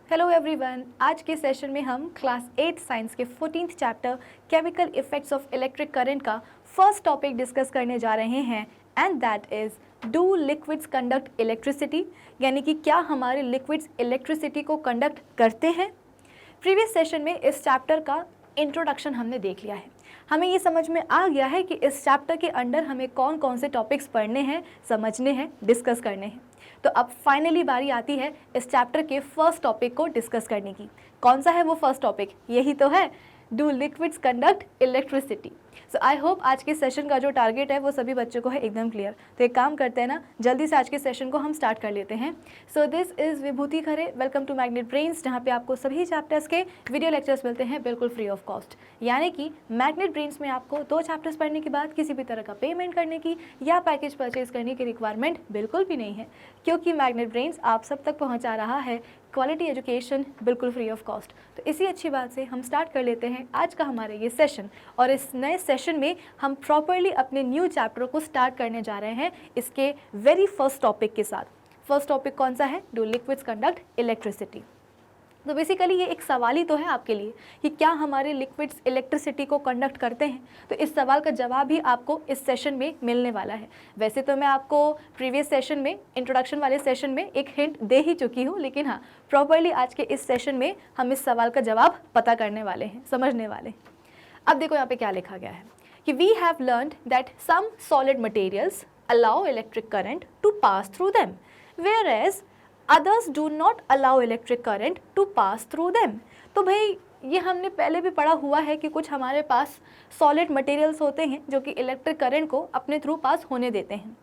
Hello everyone, आज के session में हम क्लास 8 साइंस के 14th chapter chemical effects of electric current का फर्स्ट टॉपिक डिस्कस करने जा रहे हैं and that is do liquids conduct electricity, यानी कि क्या हमारे लिक्विड्स इलेक्ट्रिसिटी को कंडक्ट करते हैं। प्रीवियस सेशन में इस चैप्टर का इंट्रोडक्शन हमने देख लिया है। हमें ये समझ में आ गया है कि इस चैप्टर के अंडर हमें कौन कौन से टॉपिक्स पढ़ने हैं, समझने हैं, डिस्कस करने हैं। तो अब फाइनली बारी आती है इस चैप्टर के फर्स्ट टॉपिक को डिस्कस करने की। कौन सा है वो फर्स्ट टॉपिक? यही तो है, do liquids conduct electricity. So I hope आज के सेशन का जो टारगेट है वो सभी बच्चों को है एकदम क्लियर। तो एक काम करते हैं ना, जल्दी से आज के सेशन को हम स्टार्ट कर लेते हैं। So this is Vibhuti Khare, welcome to Magnet Brains, जहाँ पे आपको सभी चैप्टर्स के वीडियो लेक्चर्स मिलते हैं बिल्कुल फ्री ऑफ कॉस्ट। यानी कि मैग्नेट ब्रेन्स में आपको 2 चैप्टर्स पढ़ने के बाद किसी भी तरह का पेमेंट करने की या पैकेज परचेज करने की रिक्वायरमेंट बिल्कुल भी नहीं है, क्योंकि मैग्नेट ब्रेन्स आप सब तक पहुँचा रहा है क्वालिटी एजुकेशन बिल्कुल फ्री ऑफ कॉस्ट। तो इसी अच्छी बात से हम स्टार्ट कर लेते हैं आज का हमारा ये सेशन। और इस नए सेशन में हम प्रॉपरली अपने न्यू चैप्टर को स्टार्ट करने जा रहे हैं इसके वेरी फर्स्ट टॉपिक के साथ। फर्स्ट टॉपिक कौन सा है? Do liquids conduct electricity. तो बेसिकली ये एक सवाल ही तो है आपके लिए कि क्या हमारे लिक्विड्स इलेक्ट्रिसिटी को कंडक्ट करते हैं। तो इस सवाल का जवाब ही आपको इस सेशन में मिलने वाला है। वैसे तो मैं आपको प्रीवियस सेशन में, इंट्रोडक्शन वाले सेशन में एक हिंट दे ही चुकी हूँ, लेकिन हाँ, प्रॉपरली आज के इस सेशन में हम इस सवाल का जवाब पता करने वाले हैं, समझने वाले हैं। अब देखो यहाँ पे क्या लिखा गया है कि we have learned that some solid materials allow electric current to pass through them whereas others do not allow electric current to pass through them। तो भाई ये हमने पहले भी पढ़ा हुआ है कि कुछ हमारे पास सॉलिड मटेरियल्स होते हैं जो कि इलेक्ट्रिक करंट को अपने थ्रू पास होने देते हैं।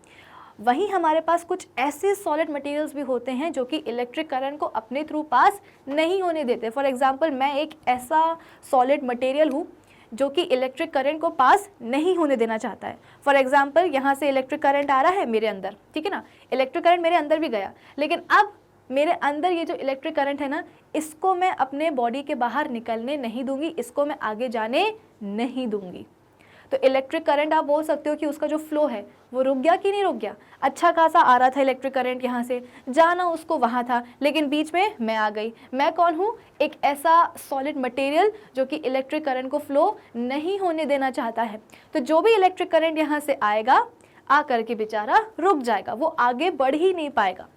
वहीं हमारे पास कुछ ऐसे सॉलिड मटेरियल्स भी होते हैं जो कि इलेक्ट्रिक करंट को अपने थ्रू पास नहीं होने देते। फॉर एग्जांपल, मैं एक ऐसा सॉलिड मटेरियल हूँ जो कि इलेक्ट्रिक करंट को पास नहीं होने देना चाहता है। फॉर एग्जांपल, यहाँ से इलेक्ट्रिक करंट आ रहा है मेरे अंदर, ठीक है ना, इलेक्ट्रिक करंट मेरे अंदर भी गया, लेकिन अब मेरे अंदर ये जो इलेक्ट्रिक करंट है ना, इसको मैं अपने बॉडी के बाहर निकलने नहीं दूंगी, इसको मैं आगे जाने नहीं दूंगी। तो इलेक्ट्रिक करंट आप बोल सकते हो कि उसका जो फ्लो है वो रुक गया कि नहीं रुक गया। अच्छा खासा आ रहा था इलेक्ट्रिक करंट, यहाँ से जाना उसको वहाँ था, लेकिन बीच में मैं आ गई। मैं कौन हूँ? एक ऐसा सॉलिड मटेरियल जो कि इलेक्ट्रिक करंट को फ्लो नहीं होने देना चाहता है। तो जो भी इलेक्ट्रिक करंट यहाँ से आएगा, आ करके बेचारा रुक जाएगा, वो आगे बढ़ ही नहीं पाएगा,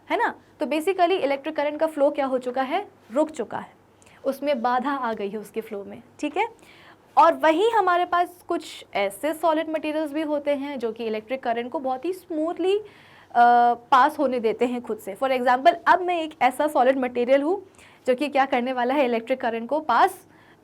है ना। तो बेसिकली इलेक्ट्रिक करंट का फ्लो क्या हो चुका है? रुक चुका है, उसमें बाधा आ गई है उसके फ्लो में, ठीक है। और वहीं हमारे पास कुछ ऐसे सॉलिड मटेरियल्स भी होते हैं जो कि इलेक्ट्रिक करंट को बहुत ही स्मूथली पास होने देते हैं खुद से। फॉर एग्जांपल, अब मैं एक ऐसा सॉलिड मटेरियल हूँ जो कि क्या करने वाला है? इलेक्ट्रिक करंट को पास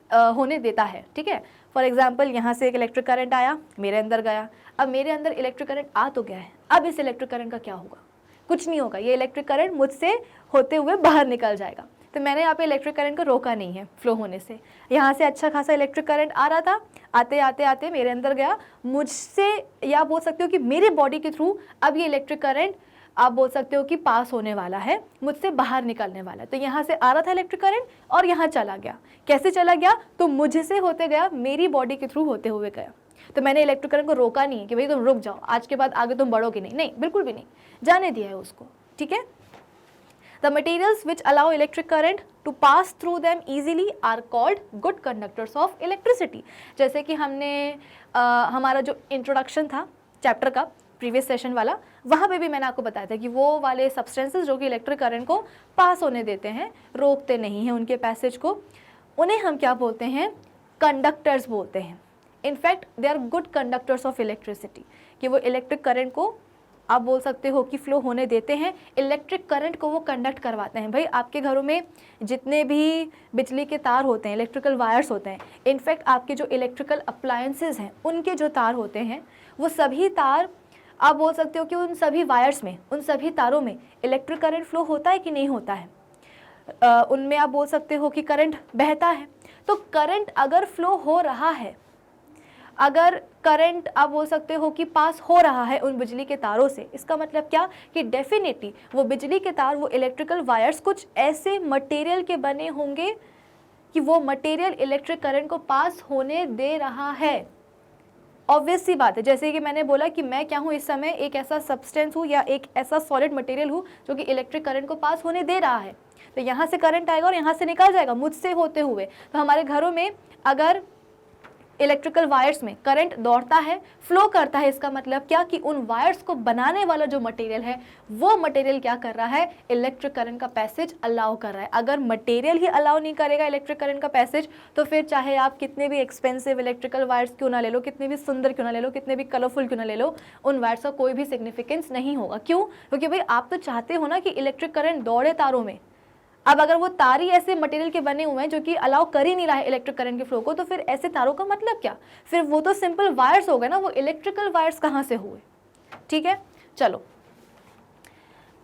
होने देता है, ठीक है। फॉर एग्जांपल, यहाँ से एक इलेक्ट्रिक करंट आया, मेरे अंदर गया। अब मेरे अंदर इलेक्ट्रिक करंट आ तो गया है, अब इस इलेक्ट्रिक करंट का क्या होगा? कुछ नहीं होगा, ये इलेक्ट्रिक करंट मुझसे होते हुए बाहर निकल जाएगा। तो मैंने यहाँ पे इलेक्ट्रिक करंट को रोका नहीं है फ्लो होने से। यहाँ से अच्छा खासा इलेक्ट्रिक करंट आ रहा था, आते आते आते मेरे अंदर गया, मुझसे, या बोल सकते हो कि मेरे बॉडी के थ्रू अब ये इलेक्ट्रिक करंट आप बोल सकते हो कि पास होने वाला है, मुझसे बाहर निकलने वाला है। तो यहाँ से आ रहा था इलेक्ट्रिक करंट और यहाँ चला गया। कैसे चला गया? तो मुझसे होते गया, मेरी बॉडी के थ्रू होते हुए गया। तो मैंने इलेक्ट्रिक करंट को रोका नहीं कि भाई तुम रुक जाओ, आज के बाद आगे तुम बढ़ोगे नहीं, नहीं, बिल्कुल भी नहीं, जाने दिया है उसको, ठीक है। The materials which allow electric current to pass through them easily are called good conductors of electricity। जैसे कि हमने हमारा जो इंट्रोडक्शन था चैप्टर का प्रीवियस सेशन वाला, वहाँ पे भी मैंने आपको बताया था कि वो वाले सब्सटेंसेस जो कि इलेक्ट्रिक करंट को पास होने देते हैं, रोकते नहीं हैं उनके पैसेज को, उन्हें हम क्या बोलते हैं? कंडक्टर्स बोलते हैं। In fact they are good conductors of electricity, कि वो इलेक्ट्रिक करंट को आप बोल सकते हो कि फ्लो होने देते हैं, इलेक्ट्रिक करंट को वो कंडक्ट करवाते हैं। भाई आपके घरों में जितने भी बिजली के तार होते हैं, इलेक्ट्रिकल वायर्स होते हैं, इनफैक्ट आपके जो इलेक्ट्रिकल अप्लायंसेस हैं उनके जो तार होते हैं, वो सभी तार आप बोल सकते हो कि उन सभी वायर्स में, उन सभी तारों में इलेक्ट्रिक करंट फ्लो होता है कि नहीं होता है? उनमें आप बोल सकते हो कि करंट बहता है। तो करंट अगर फ्लो हो रहा है, अगर करंट आप बोल सकते हो कि पास हो रहा है उन बिजली के तारों से, इसका मतलब क्या? कि डेफिनेटली वो बिजली के तार, वो इलेक्ट्रिकल वायर्स कुछ ऐसे मटेरियल के बने होंगे कि वो मटेरियल इलेक्ट्रिक करंट को पास होने दे रहा है। ऑब्वियस सी बात है, जैसे कि मैंने बोला कि मैं क्या हूँ, इस समय एक ऐसा सब्सटेंस हूँ या एक ऐसा सॉलिड मटेरियल हूँ जो कि इलेक्ट्रिक करंट को पास होने दे रहा है। तो यहाँ से करंट आएगा और यहाँ से निकल जाएगा मुझसे होते हुए। तो हमारे घरों में अगर इलेक्ट्रिकल वायर्स में करंट दौड़ता है, फ्लो करता है, इसका मतलब क्या कि उन वायर्स को बनाने वाला जो मटेरियल है वो मटेरियल क्या कर रहा है, इलेक्ट्रिक करंट का पैसेज अलाउ कर रहा है। अगर मटेरियल ही अलाउ नहीं करेगा इलेक्ट्रिक करंट का पैसेज, तो फिर चाहे आप कितने भी एक्सपेंसिव इलेक्ट्रिकल वायर्स क्यों ना ले लो, कितने भी सुंदर क्यों ना ले लो, कितने भी कलरफुल क्यों ना ले लो, उन वायर्स का कोई भी सिग्निफिकेंस नहीं होगा। क्यों? क्योंकि भाई आप तो चाहते हो ना कि इलेक्ट्रिक करंट दौड़े तारों में। अब अगर वो तार ही ऐसे मटेरियल के बने हुए हैं जो कि अलाउ कर ही नहीं रहा है इलेक्ट्रिक करंट के फ्लो को, तो फिर ऐसे तारों का मतलब क्या? फिर वो तो सिंपल वायर्स हो गए ना, वो इलेक्ट्रिकल वायर्स कहाँ से हुए? ठीक है, चलो।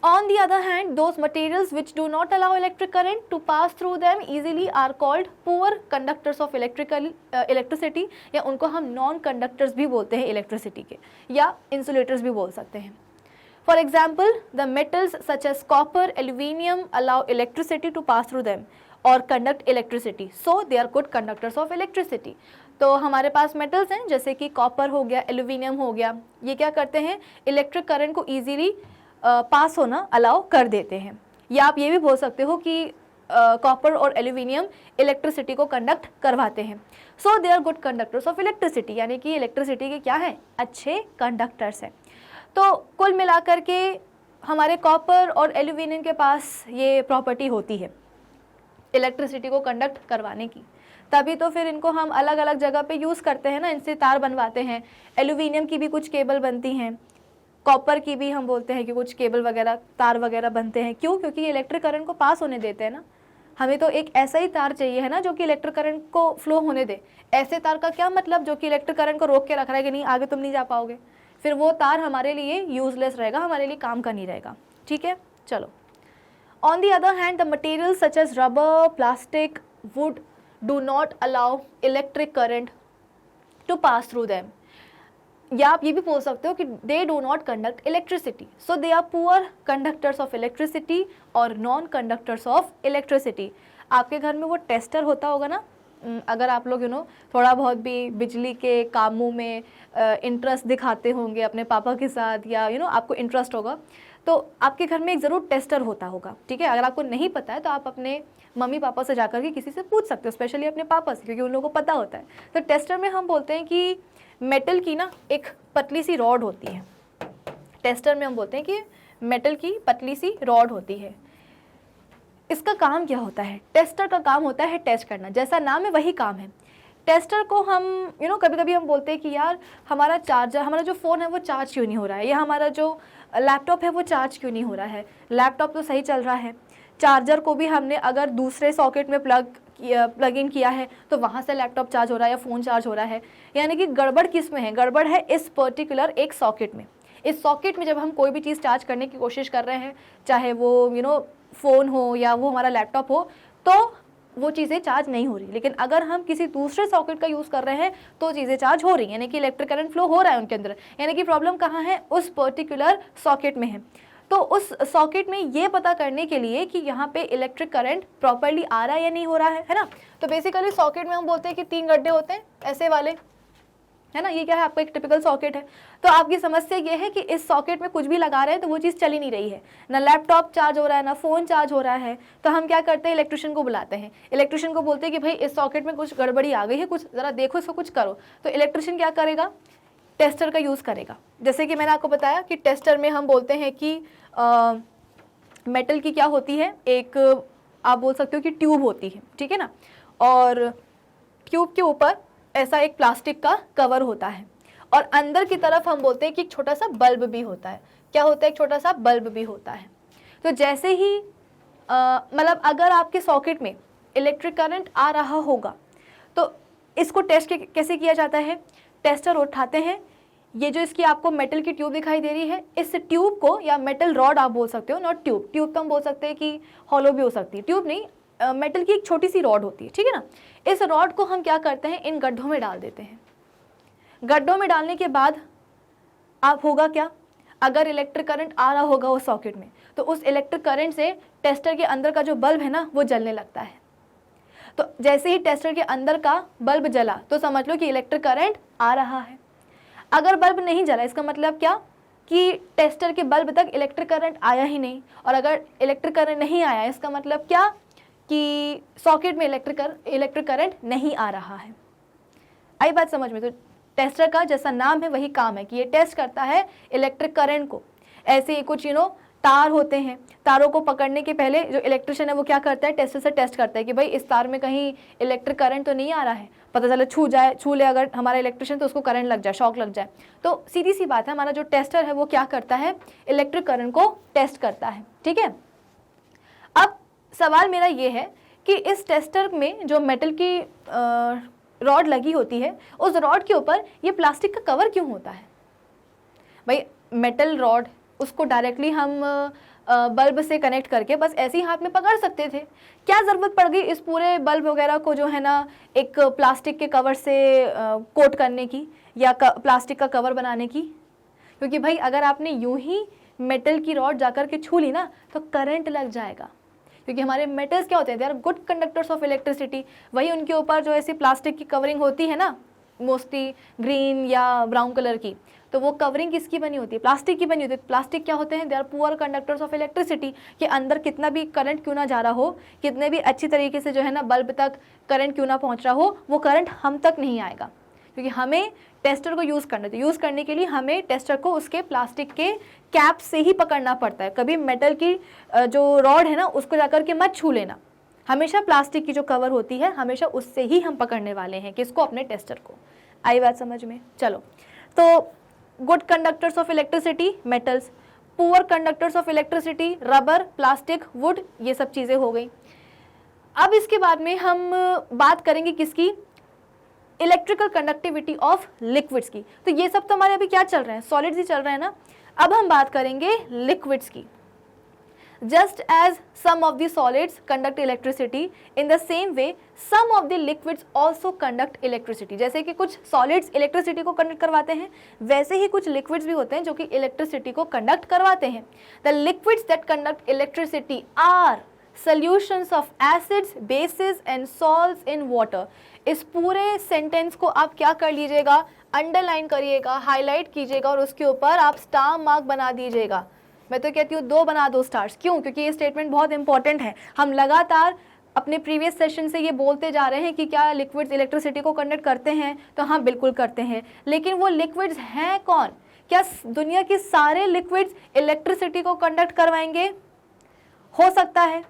On the other hand, those materials which do not allow electric current to pass through them easily are called poor conductors of electricity, या उनको हम नॉन कंडक्टर्स भी बोलते हैं इलेक्ट्रिसिटी के, या इंसुलेटर्स भी बोल सकते हैं। For example, the metals such as copper, aluminium allow electricity to pass through them or conduct electricity, so they are good conductors of electricity. तो हमारे पास मेटल्स हैं जैसे कि कॉपर हो गया, एल्यूमिनियम हो गया, ये क्या करते हैं, इलेक्ट्रिक करंट को ईजीली पास होना अलाउ कर देते हैं। या आप ये भी बोल सकते हो कि कॉपर और एल्यूमिनियम इलेक्ट्रिसिटी को कंडक्ट करवाते हैं, so they are good conductors of electricity, यानी कि इलेक्ट्रिसिटी के क्या हैं, अच्छे कंडक्टर्स हैं। तो कुल मिलाकर के हमारे कॉपर और एल्यूमिनियम के पास ये प्रॉपर्टी होती है इलेक्ट्रिसिटी को कंडक्ट करवाने की, तभी तो फिर इनको हम अलग अलग जगह पे यूज़ करते हैं ना, इनसे तार बनवाते हैं। एल्यूमिनियम की भी कुछ केबल बनती हैं, कॉपर की भी हम बोलते हैं कि कुछ केबल वगैरह, तार वगैरह बनते हैं। क्यों? क्योंकि ये इलेक्ट्रिक करंट को पास होने देते हैं ना। हमें तो एक ऐसा ही तार चाहिए है ना जो कि इलेक्ट्रिक करंट को फ्लो होने दे। ऐसे तार का क्या मतलब जो कि इलेक्ट्रिक करंट को रोक के रख रहा है कि नहीं आगे तुम नहीं जा पाओगे, फिर वो तार हमारे लिए यूजलेस रहेगा, हमारे लिए काम का नहीं रहेगा। ठीक है, चलो। On the other hand, the material such as rubber, plastic, wood do not allow electric current to pass through them, या आप ये भी बोल सकते हो कि they do not conduct electricity, so they are poor conductors of electricity और non conductors of electricity. आपके घर में वो टेस्टर होता होगा ना, अगर आप लोग थोड़ा बहुत भी बिजली के कामों में इंटरेस्ट दिखाते होंगे अपने पापा के साथ, या आपको इंटरेस्ट होगा, तो आपके घर में एक ज़रूर टेस्टर होता होगा। ठीक है, अगर आपको नहीं पता है तो आप अपने मम्मी पापा से जाकर के किसी से पूछ सकते हो, स्पेशली अपने पापा से, क्योंकि उन लोगों को पता होता है। तो टेस्टर में हम बोलते हैं कि मेटल की ना एक पतली सी रॉड होती है, टेस्टर में हम बोलते हैं कि मेटल की पतली सी रॉड होती है। इसका काम क्या होता है? टेस्टर का काम होता है टेस्ट करना, जैसा नाम है वही काम है। टेस्टर को हम कभी कभी हम बोलते हैं कि यार हमारा चार्जर, हमारा जो फ़ोन है वो चार्ज क्यों नहीं हो रहा है, या हमारा जो लैपटॉप है वो चार्ज क्यों नहीं हो रहा है। लैपटॉप तो सही चल रहा है, चार्जर को भी हमने अगर दूसरे सॉकेट में प्लग इन किया है तो वहाँ से लैपटॉप चार्ज हो रहा है या फ़ोन चार्ज हो रहा है। यानी कि गड़बड़ किस में है? गड़बड़ है इस पर्टिकुलर एक सॉकेट में। इस सॉकेट में जब हम कोई भी चीज़ चार्ज करने की कोशिश कर रहे हैं, चाहे वो फ़ोन हो या वो हमारा लैपटॉप हो, तो वो चीज़ें चार्ज नहीं हो रही। लेकिन अगर हम किसी दूसरे सॉकेट का यूज़ कर रहे हैं तो चीज़ें चार्ज हो रही हैं, यानी कि इलेक्ट्रिक करंट फ्लो हो रहा है उनके अंदर। यानी कि प्रॉब्लम कहाँ है? उस पर्टिकुलर सॉकेट में है। तो उस सॉकेट में ये पता करने के लिए कि यहाँ पे इलेक्ट्रिक करंट प्रॉपर्ली आ रहा है या नहीं हो रहा है ना। तो बेसिकली सॉकेट में हम बोलते हैं कि 3 गड्ढे होते हैं ऐसे वाले, है ना। ये क्या है? आपका एक टिपिकल सॉकेट है। तो आपकी समस्या ये है कि इस सॉकेट में कुछ भी लगा रहे हैं तो वो चीज़ चल ही नहीं रही है, ना लैपटॉप चार्ज हो रहा है, ना फ़ोन चार्ज हो रहा है। तो हम क्या करते हैं? इलेक्ट्रिशियन को बुलाते हैं। इलेक्ट्रिशियन को बोलते हैं कि भाई इस सॉकेट में कुछ गड़बड़ी आ गई है, कुछ ज़रा देखो, इसको कुछ करो। तो इलेक्ट्रिशियन क्या करेगा? टेस्टर का यूज़ करेगा। जैसे कि मैंने आपको बताया कि टेस्टर में हम बोलते हैं कि मेटल की क्या होती है, एक आप बोल सकते हो कि ट्यूब होती है, ठीक है ना। और ट्यूब के ऊपर ऐसा एक प्लास्टिक का कवर होता है, और अंदर की तरफ हम बोलते हैं कि एक छोटा सा बल्ब भी होता है। क्या होता है? एक छोटा सा बल्ब भी होता है। तो जैसे ही मतलब अगर आपके सॉकेट में इलेक्ट्रिक करंट आ रहा होगा तो इसको टेस्ट कैसे किया जाता है? टेस्टर उठाते हैं, ये जो इसकी आपको मेटल की ट्यूब दिखाई दे रही है, इस ट्यूब को, या मेटल रॉड आप बोल सकते हो, नॉट ट्यूब। ट्यूब तो हम बोल सकते हैं कि हॉलो भी हो सकती है, ट्यूब नहीं, मेटल की एक छोटी सी रॉड होती है, ठीक है ना। इस रॉड को हम क्या करते हैं? इन गड्ढों में डाल देते हैं। गड्ढों में डालने के बाद आप होगा क्या? अगर इलेक्ट्रिक करंट आ रहा होगा उस सॉकेट में, तो उस इलेक्ट्रिक करंट से टेस्टर के अंदर का जो बल्ब है ना वो जलने लगता है। तो जैसे ही टेस्टर के अंदर का बल्ब जला तो समझ लो कि इलेक्ट्रिक करंट आ रहा है। अगर बल्ब नहीं जला इसका मतलब क्या कि टेस्टर के बल्ब तक इलेक्ट्रिक करंट आया ही नहीं, और अगर इलेक्ट्रिक करंट नहीं आया इसका मतलब क्या कि सॉकेट में इलेक्ट्रिक करंट नहीं आ रहा है। आई बात समझ में? तो टेस्टर का जैसा नाम है वही काम है कि ये टेस्ट करता है इलेक्ट्रिक करंट को। ऐसे ही कुछ तार होते हैं, तारों को पकड़ने के पहले जो इलेक्ट्रिशियन है वो क्या करता है, टेस्टर से टेस्ट करता है कि भाई इस तार में कहीं इलेक्ट्रिक करंट तो नहीं आ रहा है। पता चले छू ले अगर हमारा इलेक्ट्रिशियन तो उसको करंट लग जाए, शॉक लग जाए। तो सीधी सी बात है, हमारा जो टेस्टर है वो क्या करता है, इलेक्ट्रिक करंट को टेस्ट करता है। ठीक है, अब सवाल मेरा ये है कि इस टेस्टर में जो मेटल की रॉड लगी होती है, उस रॉड के ऊपर ये प्लास्टिक का कवर क्यों होता है? भाई मेटल रॉड उसको डायरेक्टली हम बल्ब से कनेक्ट करके बस ऐसे ही हाथ में पकड़ सकते थे, क्या ज़रूरत पड़ गई इस पूरे बल्ब वगैरह को जो है ना एक प्लास्टिक के कवर से कोट करने की या प्लास्टिक का कवर बनाने की? क्योंकि भाई अगर आपने यूं ही मेटल की रॉड जाकर के छू ली ना तो करंट लग जाएगा, क्योंकि हमारे मेटल्स क्या होते हैं, they are good conductors of electricity. वही उनके ऊपर जो ऐसी प्लास्टिक की कवरिंग होती है ना, मोस्टली ग्रीन या ब्राउन कलर की, तो वो कवरिंग किसकी बनी होती है, प्लास्टिक की बनी होती है। प्लास्टिक क्या होते हैं, they are poor conductors of electricity, कि अंदर कितना भी करंट क्यों ना जा रहा हो, कितने भी अच्छी तरीके से जो है ना बल्ब तक करंट क्यों ना पहुंच रहा हो, वो करंट हम तक नहीं आएगा, क्योंकि हमें टेस्टर को यूज़ करना है। तो यूज़ करने के लिए हमें टेस्टर को उसके प्लास्टिक के कैप से ही पकड़ना पड़ता है। कभी मेटल की जो रॉड है ना उसको जाकर के मत छू लेना, हमेशा प्लास्टिक की जो कवर होती है हमेशा उससे ही हम पकड़ने वाले हैं किसको, अपने टेस्टर को। आई बात समझ में? चलो, तो good conductors of electricity metals, poor conductors of electricity rubber, plastic, would, ये सब चीज़ें हो गई। अब इसके बाद में हम बात करेंगे किसकी, इलेक्ट्रिकल कंडक्टिविटी ऑफ लिक्विड्स की। तो ये सब तो हमारे अभी क्या चल रहे हैं, सॉलिड्स ही चल रहे हैं ना। अब हम बात करेंगे लिक्विड्स की। Just as some of the solids conduct electricity, in the same way some of the liquids also conduct electricity। जैसे कि कुछ solids इलेक्ट्रिसिटी को कंडक्ट करवाते हैं, वैसे ही कुछ liquids भी होते हैं जो कि इलेक्ट्रिसिटी को कंडक्ट करवाते हैं। The liquids that conduct electricity are solutions of acids, bases and salts in water। इस पूरे सेंटेंस को आप क्या कर लीजिएगा, अंडरलाइन करिएगा, हाईलाइट कीजिएगा और उसके ऊपर आप स्टार मार्क बना दीजिएगा। मैं तो कहती हूँ 2 बना दो स्टार्स। क्यों? क्योंकि ये स्टेटमेंट बहुत इंपॉर्टेंट है। हम लगातार अपने प्रीवियस सेशन से ये बोलते जा रहे हैं कि क्या लिक्विड्स इलेक्ट्रिसिटी को कंडक्ट करते हैं, तो हाँ बिल्कुल करते हैं। लेकिन वो लिक्विड्स हैं कौन? क्या दुनिया के सारे लिक्विड्स इलेक्ट्रिसिटी को कंडक्ट करवाएंगे? हो सकता है,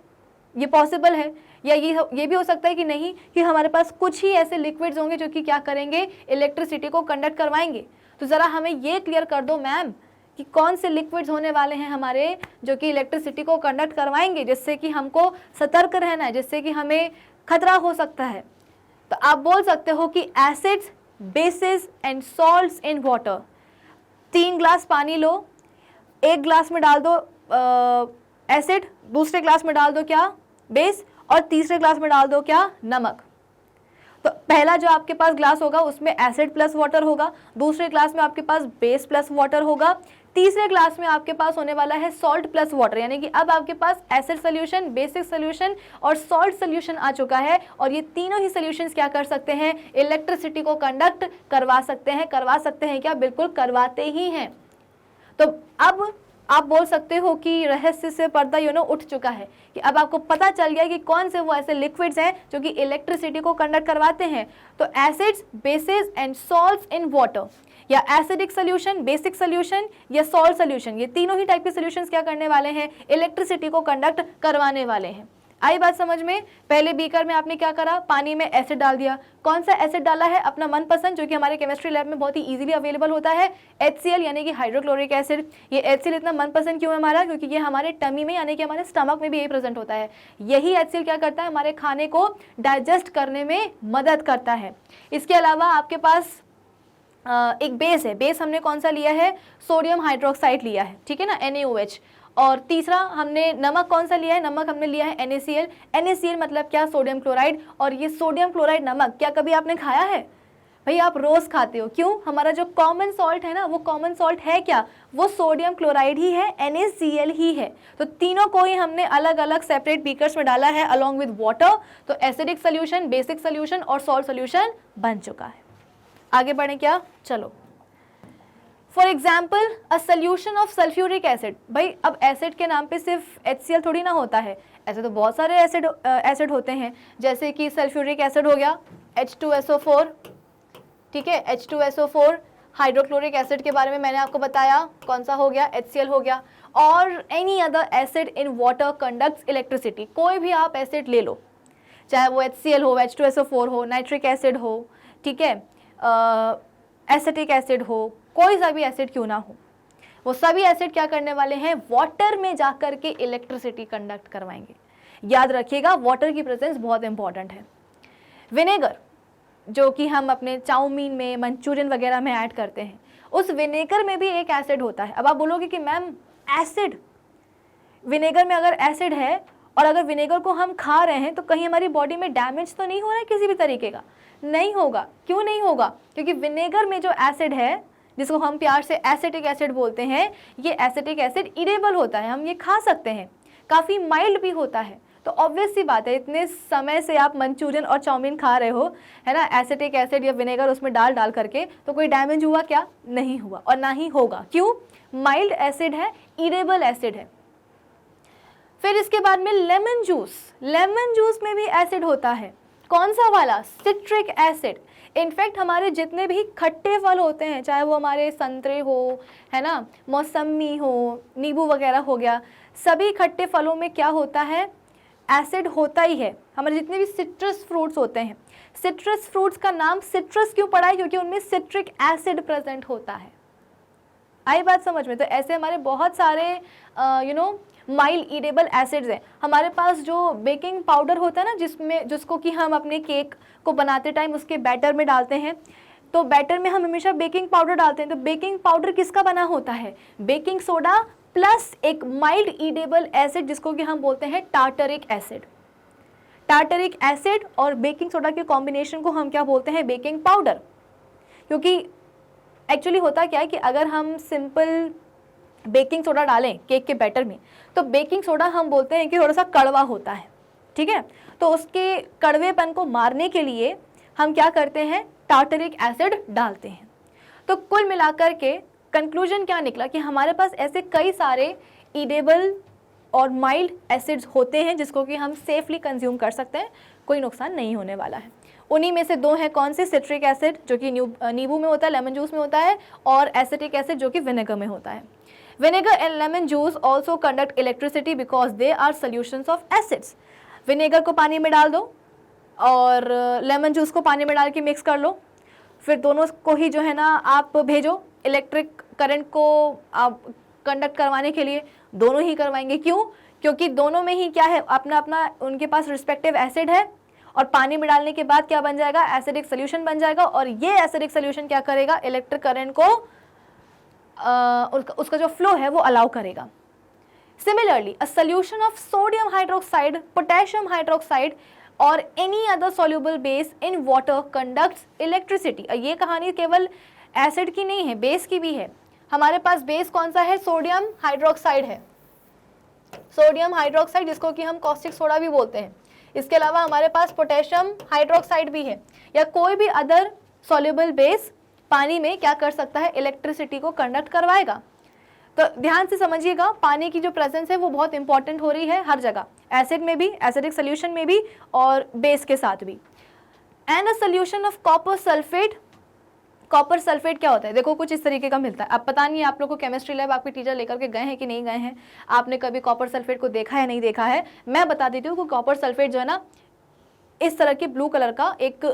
ये पॉसिबल है, या ये भी हो सकता है कि नहीं, कि हमारे पास कुछ ही ऐसे लिक्विड्स होंगे जो कि क्या करेंगे, इलेक्ट्रिसिटी को कंडक्ट करवाएंगे। तो ज़रा हमें ये क्लियर कर दो मैम कि कौन से लिक्विड्स होने वाले हैं हमारे जो कि इलेक्ट्रिसिटी को कंडक्ट करवाएंगे, जिससे कि हमको सतर्क रहना है, जिससे कि हमें खतरा हो सकता है। तो आप बोल सकते हो कि acids, basis and salts in water. 3 glass पानी लो, 1 ग्लास में डाल दो एसिड, दूसरे ग्लास में डाल दो क्या, बेस, और तीसरे ग्लास में डाल दो क्या, नमक। तो पहला जो आपके पास ग्लास होगा उसमें एसिड प्लस वाटर होगा, दूसरे ग्लास में आपके पास बेस प्लस वाटर होगा, तीसरे ग्लास में आपके पास होने वाला है सॉल्ट प्लस वाटर। यानी कि अब आपके पास एसिड सोल्यूशन, बेसिक सोल्यूशन और सॉल्ट सोल्यूशन आ चुका है, और ये तीनों ही सोल्यूशंस क्या कर सकते हैं, इलेक्ट्रिसिटी को कंडक्ट करवा सकते हैं। करवा सकते हैं क्या? बिल्कुल करवाते ही हैं। तो अब आप बोल सकते हो कि रहस्य से पर्दा उठ चुका है, कि अब आपको पता चल गया कि कौन से वो ऐसे लिक्विड्स हैं जो कि इलेक्ट्रिसिटी को कंडक्ट करवाते हैं। तो acids, basis and salts in water, या एसिडिक सोल्यूशन, बेसिक सोल्यूशन या सॉल्ट सोल्यूशन, ये तीनों ही टाइप के सोल्यूशंस क्या करने वाले हैं, इलेक्ट्रिसिटी को कंडक्ट करवाने वाले हैं। आई बात समझ में? पहले बीकर में आपने क्या करा, पानी में एसिड डाल दिया। कौन सा एसिड डाला है? अपना मनपसंद, जो कि हमारे केमिस्ट्री लैब में बहुत ही इजीली अवेलेबल होता है, HCl यानी कि हाइड्रोक्लोरिक एसिड। ये HCl इतना मनपसंद क्यों है हमारा? क्योंकि ये हमारे टमी में यानी कि हमारे स्टमक में भी यही प्रेजेंट होता है। यही HCl क्या करता है, हमारे खाने को डाइजेस्ट करने में मदद करता है। इसके अलावा आपके पास एक बेस है। बेस हमने कौन सा लिया है, सोडियम हाइड्रोक्साइड लिया है, ठीक है ना, NaOH। और तीसरा हमने नमक कौन सा लिया है, नमक हमने लिया है NaCl। NaCl मतलब क्या, सोडियम क्लोराइड। और ये सोडियम क्लोराइड नमक क्या कभी आपने खाया है? भाई आप रोज खाते हो। क्यों? हमारा जो कॉमन सॉल्ट है ना, वो कॉमन सॉल्ट है क्या, वो सोडियम क्लोराइड ही है, NaCl ही है। तो तीनों को ही हमने अलग अलग सेपरेट बीकर्स में डाला है अलॉन्ग विद वाटर। तो एसिडिक सोल्यूशन, बेसिक सोल्यूशन और सॉल्ट सोल्यूशन बन चुका है। आगे बढ़े क्या? चलो, for example a solution of sulphuric acid. भाई अब एसिड के नाम पे सिर्फ HCl थोड़ी ना होता है, ऐसे तो बहुत सारे एसिड होते हैं, जैसे कि सल्फ्यूरिक एसिड हो गया H2SO4, ठीक है, H2SO4। हाइड्रोक्लोरिक एसिड के बारे में मैंने आपको बताया, कौन सा हो गया, HCl हो गया। और any other acid in water conducts electricity. कोई भी आप एसिड ले लो, चाहे वो HCl हो, H2SO4 हो, नाइट्रिक एसिड हो, ठीक है, एसिटिक एसिड हो, कोई सा भी एसिड क्यों ना हो, वो सभी एसिड क्या करने वाले हैं, वाटर में जाकर के इलेक्ट्रिसिटी कंडक्ट करवाएंगे। याद रखिएगा, वाटर की प्रेजेंस बहुत इंपॉर्टेंट है। विनेगर जो कि हम अपने चाउमीन में, मंचूरियन वगैरह में ऐड करते हैं, उस विनेगर में भी एक एसिड होता है। अब आप बोलोगे कि मैम एसिड, विनेगर में अगर एसिड है और अगर विनेगर को हम खा रहे हैं तो कहीं हमारी बॉडी में डैमेज तो नहीं हो रहा है किसी भी तरीके का? नहीं होगा। क्यों नहीं होगा? क्योंकि विनेगर में जो एसिड है, जिसको हम प्यार से एसिटिक एसिड बोलते हैं, ये एसिटिक एसिड इडेबल होता है, हम ये खा सकते हैं, काफ़ी माइल्ड भी होता है। तो ऑब्वियस सी बात है, इतने समय से आप मंचूरियन और चाउमीन खा रहे हो, है ना, एसिटिक एसिड या विनेगर उसमें डाल करके, तो कोई डैमेज हुआ क्या? नहीं हुआ और ना ही होगा। क्यों? माइल्ड एसिड है, इडेबल एसिड है। फिर इसके बाद में लेमन जूस, लेमन जूस में भी एसिड होता है। कौन सा वाला? Citric acid. इनफैक्ट हमारे जितने भी खट्टे फल होते हैं, चाहे वो हमारे संतरे हो, है ना, मौसमी हो, नींबू वगैरह हो गया, सभी खट्टे फलों में क्या होता है? एसिड होता ही है। हमारे जितने भी सिट्रस फ्रूट्स होते हैं, सिट्रस फ्रूट्स का नाम सिट्रस क्यों पड़ा है? क्योंकि उनमें सिट्रिक एसिड प्रेजेंट होता है। आई बात समझ में? तो ऐसे हमारे बहुत सारे माइल्ड ईडेबल एसिड्स हैं। हमारे पास जो बेकिंग पाउडर होता है ना, जिसको कि हम अपने केक को बनाते टाइम उसके बैटर में डालते हैं, तो बैटर में हम हमेशा बेकिंग पाउडर डालते हैं। तो बेकिंग पाउडर किसका बना होता है? बेकिंग सोडा प्लस एक माइल्ड ईडेबल एसिड जिसको कि हम बोलते हैं टार्टरिक एसिड। टार्टरिक एसिड और बेकिंग सोडा के कॉम्बिनेशन को हम क्या बोलते हैं? Baking powder. क्योंकि एक्चुअली होता क्या है कि अगर हम सिंपल बेकिंग सोडा डालें केक के बैटर में, तो बेकिंग सोडा हम बोलते हैं कि थोड़ा सा कड़वा होता है, ठीक है। तो उसके कड़वेपन को मारने के लिए हम क्या करते हैं? टार्टरिक एसिड डालते हैं। तो कुल मिलाकर के कंक्लूजन क्या निकला कि हमारे पास ऐसे कई सारे ईडेबल और माइल्ड एसिड्स होते हैं जिसको कि हम सेफली कंज्यूम कर सकते हैं, कोई नुकसान नहीं होने वाला है। उन्हीं में से दो हैं कौन से? सिट्रिक एसिड जो कि नींबू में होता है, लेमन जूस में होता है, और एसिटिक एसिड जो कि विनेगर में होता है। Vinegar and lemon juice also conduct electricity because they are solutions of acids. Vinegar को पानी में डाल दो और लेमन जूस को पानी में डाल के मिक्स कर लो, फिर दोनों को ही जो है ना आप भेजो इलेक्ट्रिक करंट को आप कंडक्ट करवाने के लिए, दोनों ही करवाएंगे। क्यों? क्योंकि दोनों में ही क्या है? अपना अपना उनके पास रिस्पेक्टिव एसिड है, और पानी में डालने के बाद क्या बन जाएगा? एसिडिक सोल्यूशन बन जाएगा, और ये एसिडिक सोल्यूशन क्या करेगा? इलेक्ट्रिक करंट को उसका जो फ्लो है वो अलाउ करेगा। Similarly a solution of sodium hydroxide, potassium hydroxide और any other soluble base in water conducts electricity. ये कहानी केवल एसिड की नहीं है, बेस की भी है। हमारे पास बेस कौन सा है? सोडियम हाइड्रोक्साइड है, सोडियम हाइड्रोक्साइड जिसको कि हम कॉस्टिक सोडा भी बोलते हैं। इसके अलावा हमारे पास पोटेशियम हाइड्रोक्साइड भी है, या कोई भी अदर सॉल्युबल बेस पानी में क्या कर सकता है? इलेक्ट्रिसिटी को कंडक्ट करवाएगा। तो ध्यान से समझिएगा, पानी की जो प्रेजेंस है वो बहुत इंपॉर्टेंट हो रही है हर जगह, एसिड में भी, एसिडिक सोल्यूशन में भी, और बेस के साथ भी। And a solution of copper sulphate. Copper sulphate क्या होता है? देखो कुछ इस तरीके का मिलता है। अब पता नहीं आप लोग को केमिस्ट्री लैब आपके टीचर लेकर के गए हैं कि नहीं गए हैं, आपने कभी कॉपर सल्फेट को देखा है नहीं देखा है, मैं बता देती हूँ कि कॉपर सल्फेट जो है ना, इस तरह के ब्लू कलर का एक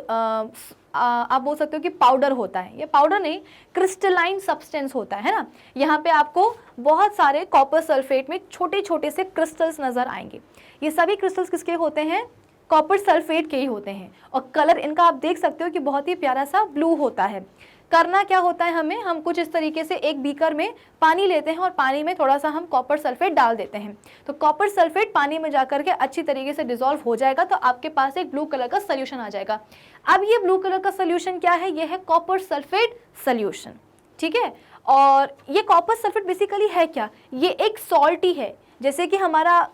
आप बोल सकते हो कि पाउडर होता है। ये पाउडर नहीं, क्रिस्टलाइन सब्सटेंस होता है ना। यहाँ पे आपको बहुत सारे कॉपर सल्फेट में छोटे छोटे से क्रिस्टल्स नजर आएंगे। ये सभी क्रिस्टल्स किसके होते हैं? कॉपर सल्फेट के ही होते हैं, और कलर इनका आप देख सकते हो कि बहुत ही प्यारा सा ब्लू होता है। करना क्या होता है हमें? हम कुछ इस तरीके से एक बीकर में पानी लेते हैं और पानी में थोड़ा सा हम कॉपर सल्फेट डाल देते हैं, तो कॉपर सल्फेट पानी में जाकर के अच्छी तरीके से डिसॉल्व हो जाएगा, तो आपके पास एक ब्लू कलर का सोल्यूशन आ जाएगा। अब ये ब्लू कलर का सोल्यूशन क्या है? ये है कॉपर सल्फेट सोल्यूशन, ठीक है। और ये कॉपर सल्फेट बेसिकली है क्या? ये एक सॉल्ट ही है। जैसे कि हमारा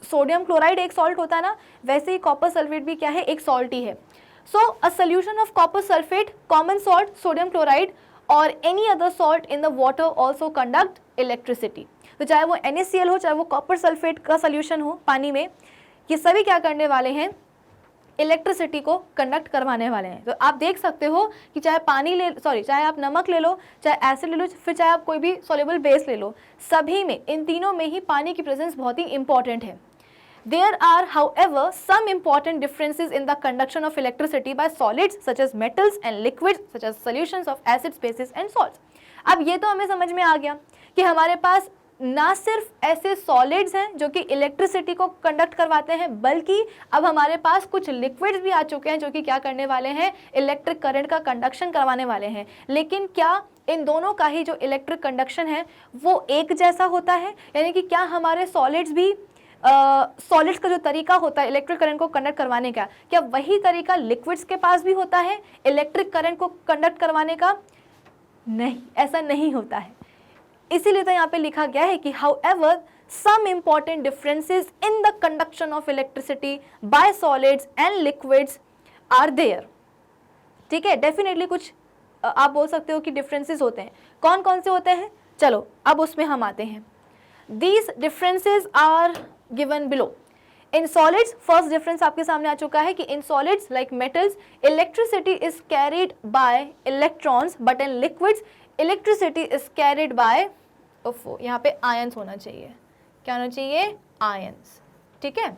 सोडियम क्लोराइड एक सॉल्ट होता है ना, वैसे ही कॉपर सल्फेट भी क्या है? एक सॉल्ट ही है। So a solution of copper sulphate, common salt sodium chloride और any other salt in the water also conduct electricity. तो चाहे वो NaCl हो, चाहे वो कॉपर सल्फेट का सोल्यूशन हो पानी में, ये सभी क्या करने वाले हैं, इलेक्ट्रिसिटी को कंडक्ट करवाने वाले हैं। तो आप देख सकते हो कि चाहे चाहे आप नमक ले लो, चाहे एसिड ले लो, फिर चाहे आप कोई भी सॉल्युबल बेस ले लो, सभी में, इन तीनों में ही पानी की प्रेजेंस बहुत ही इंपॉर्टेंट है। There are, however, some important differences in the conduction of electricity by solids such as metals and liquids such as solutions of acids, bases and salts. अब ये तो हमें समझ में आ गया कि हमारे पास ना सिर्फ ऐसे सॉलिड्स हैं जो कि इलेक्ट्रिसिटी को कंडक्ट करवाते हैं, बल्कि अब हमारे पास कुछ लिक्विड्स भी आ चुके हैं जो कि क्या करने वाले हैं, इलेक्ट्रिक करंट का कंडक्शन करवाने वाले हैं। लेकिन क्या इन दोनों का ही जो इलेक्ट्रिक कंडक्शन है वो एक जैसा होता है? यानी कि क्या हमारे सॉलिड्स भी सॉलिड्स का जो तरीका होता है इलेक्ट्रिक करंट को कंडक्ट करवाने का, क्या वही तरीका लिक्विड्स के पास भी होता है इलेक्ट्रिक करंट को कंडक्ट करवाने का? नहीं, ऐसा नहीं होता है। इसीलिए तो यहाँ पे लिखा गया है कि however some important differences in the conduction of electricity by solids and liquids are there। ठीक है, डेफिनेटली कुछ आप बोल सकते हो कि डिफरेंसेस होते हैं। कौन कौन से होते हैं, चलो अब उसमें हम आते हैं। These differences are given below। In solids, first difference आपके सामने आ चुका है कि in solids like metals, electricity is carried by electrons, but in liquids, electricity is carried by, यहाँ पे आयंस होना चाहिए, क्या होना चाहिए, आयंस। ठीक है,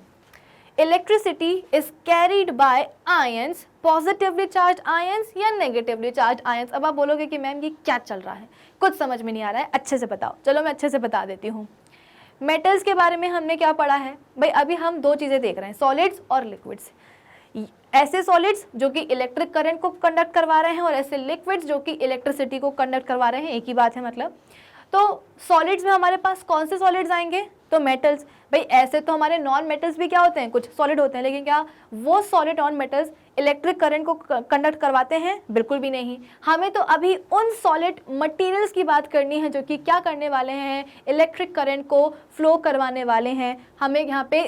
electricity is carried bye ions, positively charge ions या नेगेटिवली चार्ज आयंस। अब आप बोलोगे कि मैम ये क्या चल रहा है, कुछ समझ में नहीं आ रहा है, अच्छे से बताओ। चलो मैं अच्छे से बता देती हूँ। मेटल्स के बारे में हमने क्या पढ़ा है भाई, अभी हम दो चीज़ें देख रहे हैं, सॉलिड्स और लिक्विड्स। ऐसे सॉलिड्स जो कि इलेक्ट्रिक करंट को कंडक्ट करवा रहे हैं और ऐसे लिक्विड्स जो कि इलेक्ट्रिसिटी को कंडक्ट करवा रहे हैं, एक ही बात है मतलब। तो सॉलिड्स में हमारे पास कौन से सॉलिड्स आएंगे, तो मेटल्स। भाई ऐसे तो हमारे नॉन मेटल्स भी क्या होते हैं, कुछ सॉलिड होते हैं, लेकिन क्या वो solid non metals electric current को कंडक्ट करवाते हैं? बिल्कुल भी नहीं। हमें तो अभी उन सॉलिड मटेरियल्स की बात करनी है जो कि क्या करने वाले हैं, इलेक्ट्रिक करंट को फ्लो करवाने वाले हैं। हमें यहाँ पे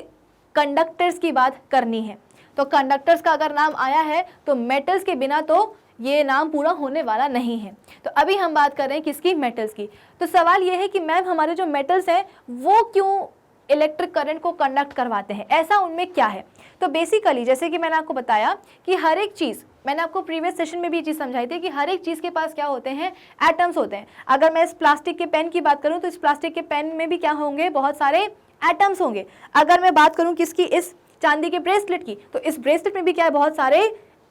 कंडक्टर्स की बात करनी है। तो कंडक्टर्स का अगर नाम आया है तो मेटल्स के बिना तो ये नाम पूरा होने वाला नहीं है। तो अभी हम बात कर रहे हैं किसकी, मेटल्स की। तो सवाल ये है कि मैम हमारे जो मेटल्स हैं वो क्यों इलेक्ट्रिक करंट को कंडक्ट करवाते हैं, ऐसा उनमें क्या है? तो बेसिकली जैसे कि मैंने आपको बताया कि हर एक चीज़, मैंने आपको प्रीवियस सेशन में भी ये चीज़ समझाई थी कि हर एक चीज़ के पास क्या होते हैं, एटम्स होते हैं। अगर मैं इस प्लास्टिक के पेन की बात करूँ तो इस प्लास्टिक के पेन में भी क्या होंगे, बहुत सारे एटम्स होंगे। अगर मैं बात करूँ किसकी, इस चांदी के ब्रेसलेट की, तो इस ब्रेसलेट में भी क्या है, बहुत सारे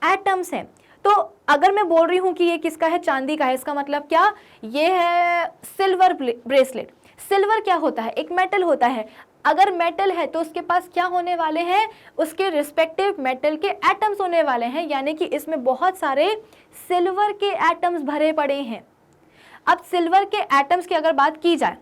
एटम्स हैं। तो अगर मैं बोल रही हूँ कि ये किसका है, चांदी का है, इसका मतलब क्या, ये है सिल्वर ब्रेसलेट। सिल्वर क्या होता है, एक मेटल होता है। अगर मेटल है तो उसके पास क्या होने वाले हैं, उसके रिस्पेक्टिव मेटल के एटम्स होने वाले हैं, यानी कि इसमें बहुत सारे सिल्वर के एटम्स भरे पड़े हैं। अब सिल्वर के एटम्स की अगर बात की जाए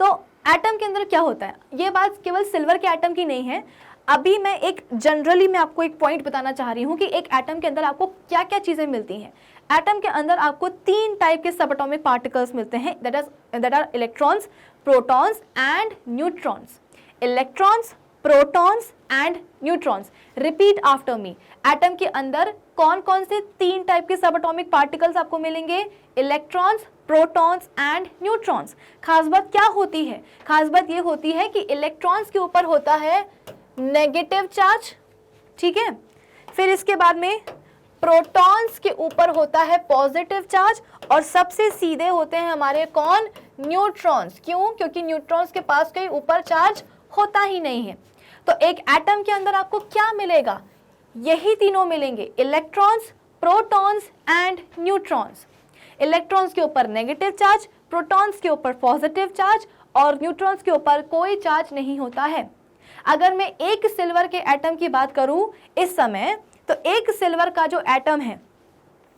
तो एटम के अंदर क्या होता है, ये बात केवल सिल्वर के एटम की नहीं है। अभी मैं एक जनरली मैं आपको एक पॉइंट बताना चाह रही हूँ कि एक एटम के अंदर आपको क्या क्या चीज़ें मिलती हैं। एटम के अंदर आपको 3 टाइप के सब एटॉमिक पार्टिकल्स मिलते हैं, that are electrons, protons and neutrons. Electrons, protons and neutrons. Repeat after me. Atom के अंदर कौन कौन से 3 टाइप के सब एटॉमिक पार्टिकल्स आपको मिलेंगे, इलेक्ट्रॉन्स, प्रोटॉन्स एंड न्यूट्रॉन्स। खास बात क्या होती है, खास बात ये होती है कि इलेक्ट्रॉन्स के ऊपर होता है नेगेटिव चार्ज, ठीक है। फिर इसके बाद में प्रोटॉन्स के ऊपर होता है पॉजिटिव चार्ज, और सबसे सीधे होते हैं हमारे कौन, न्यूट्रॉन्स। क्यों, क्योंकि न्यूट्रॉन्स के पास कोई ऊपर चार्ज होता ही नहीं है। तो एक एटम के अंदर आपको क्या मिलेगा, यही तीनों मिलेंगे, electrons, protons and neutrons. Electrons के ऊपर नेगेटिव चार्ज, प्रोटॉन्स के ऊपर पॉजिटिव चार्ज और न्यूट्रॉन्स के ऊपर कोई चार्ज नहीं होता है। अगर मैं एक सिल्वर के एटम की बात करूं इस समय, तो एक सिल्वर का जो एटम है,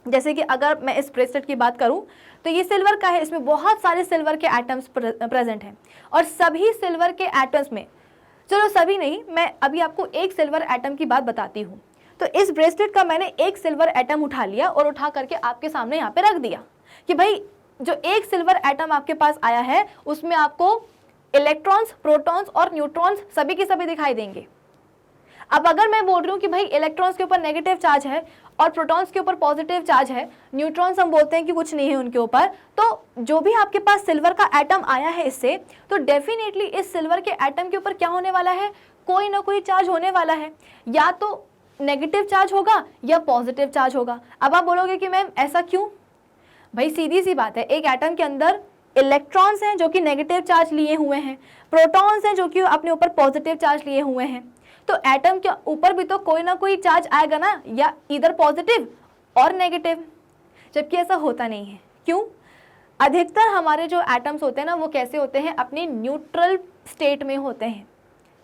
जैसे कि अगर मैं इस ब्रेसलेट की बात करूं तो ये सिल्वर का है, इसमें बहुत सारे सिल्वर के एटम्स प्रेजेंट हैं, और सभी सिल्वर के एटम्स में, चलो सभी नहीं, मैं अभी आपको एक सिल्वर एटम की बात बताती हूँ। तो इस ब्रेसलेट का मैंने एक सिल्वर एटम उठा लिया और उठा करके आपके सामने यहाँ पे रख दिया कि भाई जो एक सिल्वर एटम आपके पास आया है उसमें आपको इलेक्ट्रॉन्स, प्रोटॉन्स और न्यूट्रॉन्स सभी के सभी दिखाई देंगे। अब अगर मैं बोल रही हूँ कि भाई इलेक्ट्रॉन्स के ऊपर नेगेटिव चार्ज है और प्रोटॉन्स के ऊपर पॉजिटिव चार्ज है, न्यूट्रॉन्स हम बोलते हैं कि कुछ नहीं है उनके ऊपर, तो जो भी आपके पास सिल्वर का एटम आया है इससे, तो डेफिनेटली इस सिल्वर के एटम के ऊपर क्या होने वाला है, कोई ना कोई चार्ज होने वाला है, या तो नेगेटिव चार्ज होगा या पॉजिटिव चार्ज होगा। अब आप बोलोगे कि मैम ऐसा क्यों? भाई सीधी सी बात है, एक एटम के अंदर इलेक्ट्रॉन्स हैं जो कि नेगेटिव चार्ज लिए हुए हैं, प्रोटॉन्स हैं जो कि अपने ऊपर पॉजिटिव चार्ज लिए हुए हैं, तो एटम के ऊपर भी तो कोई ना कोई चार्ज आएगा ना, या इधर पॉजिटिव और नेगेटिव, जबकि ऐसा होता नहीं है। क्यों? अधिकतर हमारे जो एटम्स होते हैं ना वो कैसे होते हैं, अपने न्यूट्रल स्टेट में होते हैं।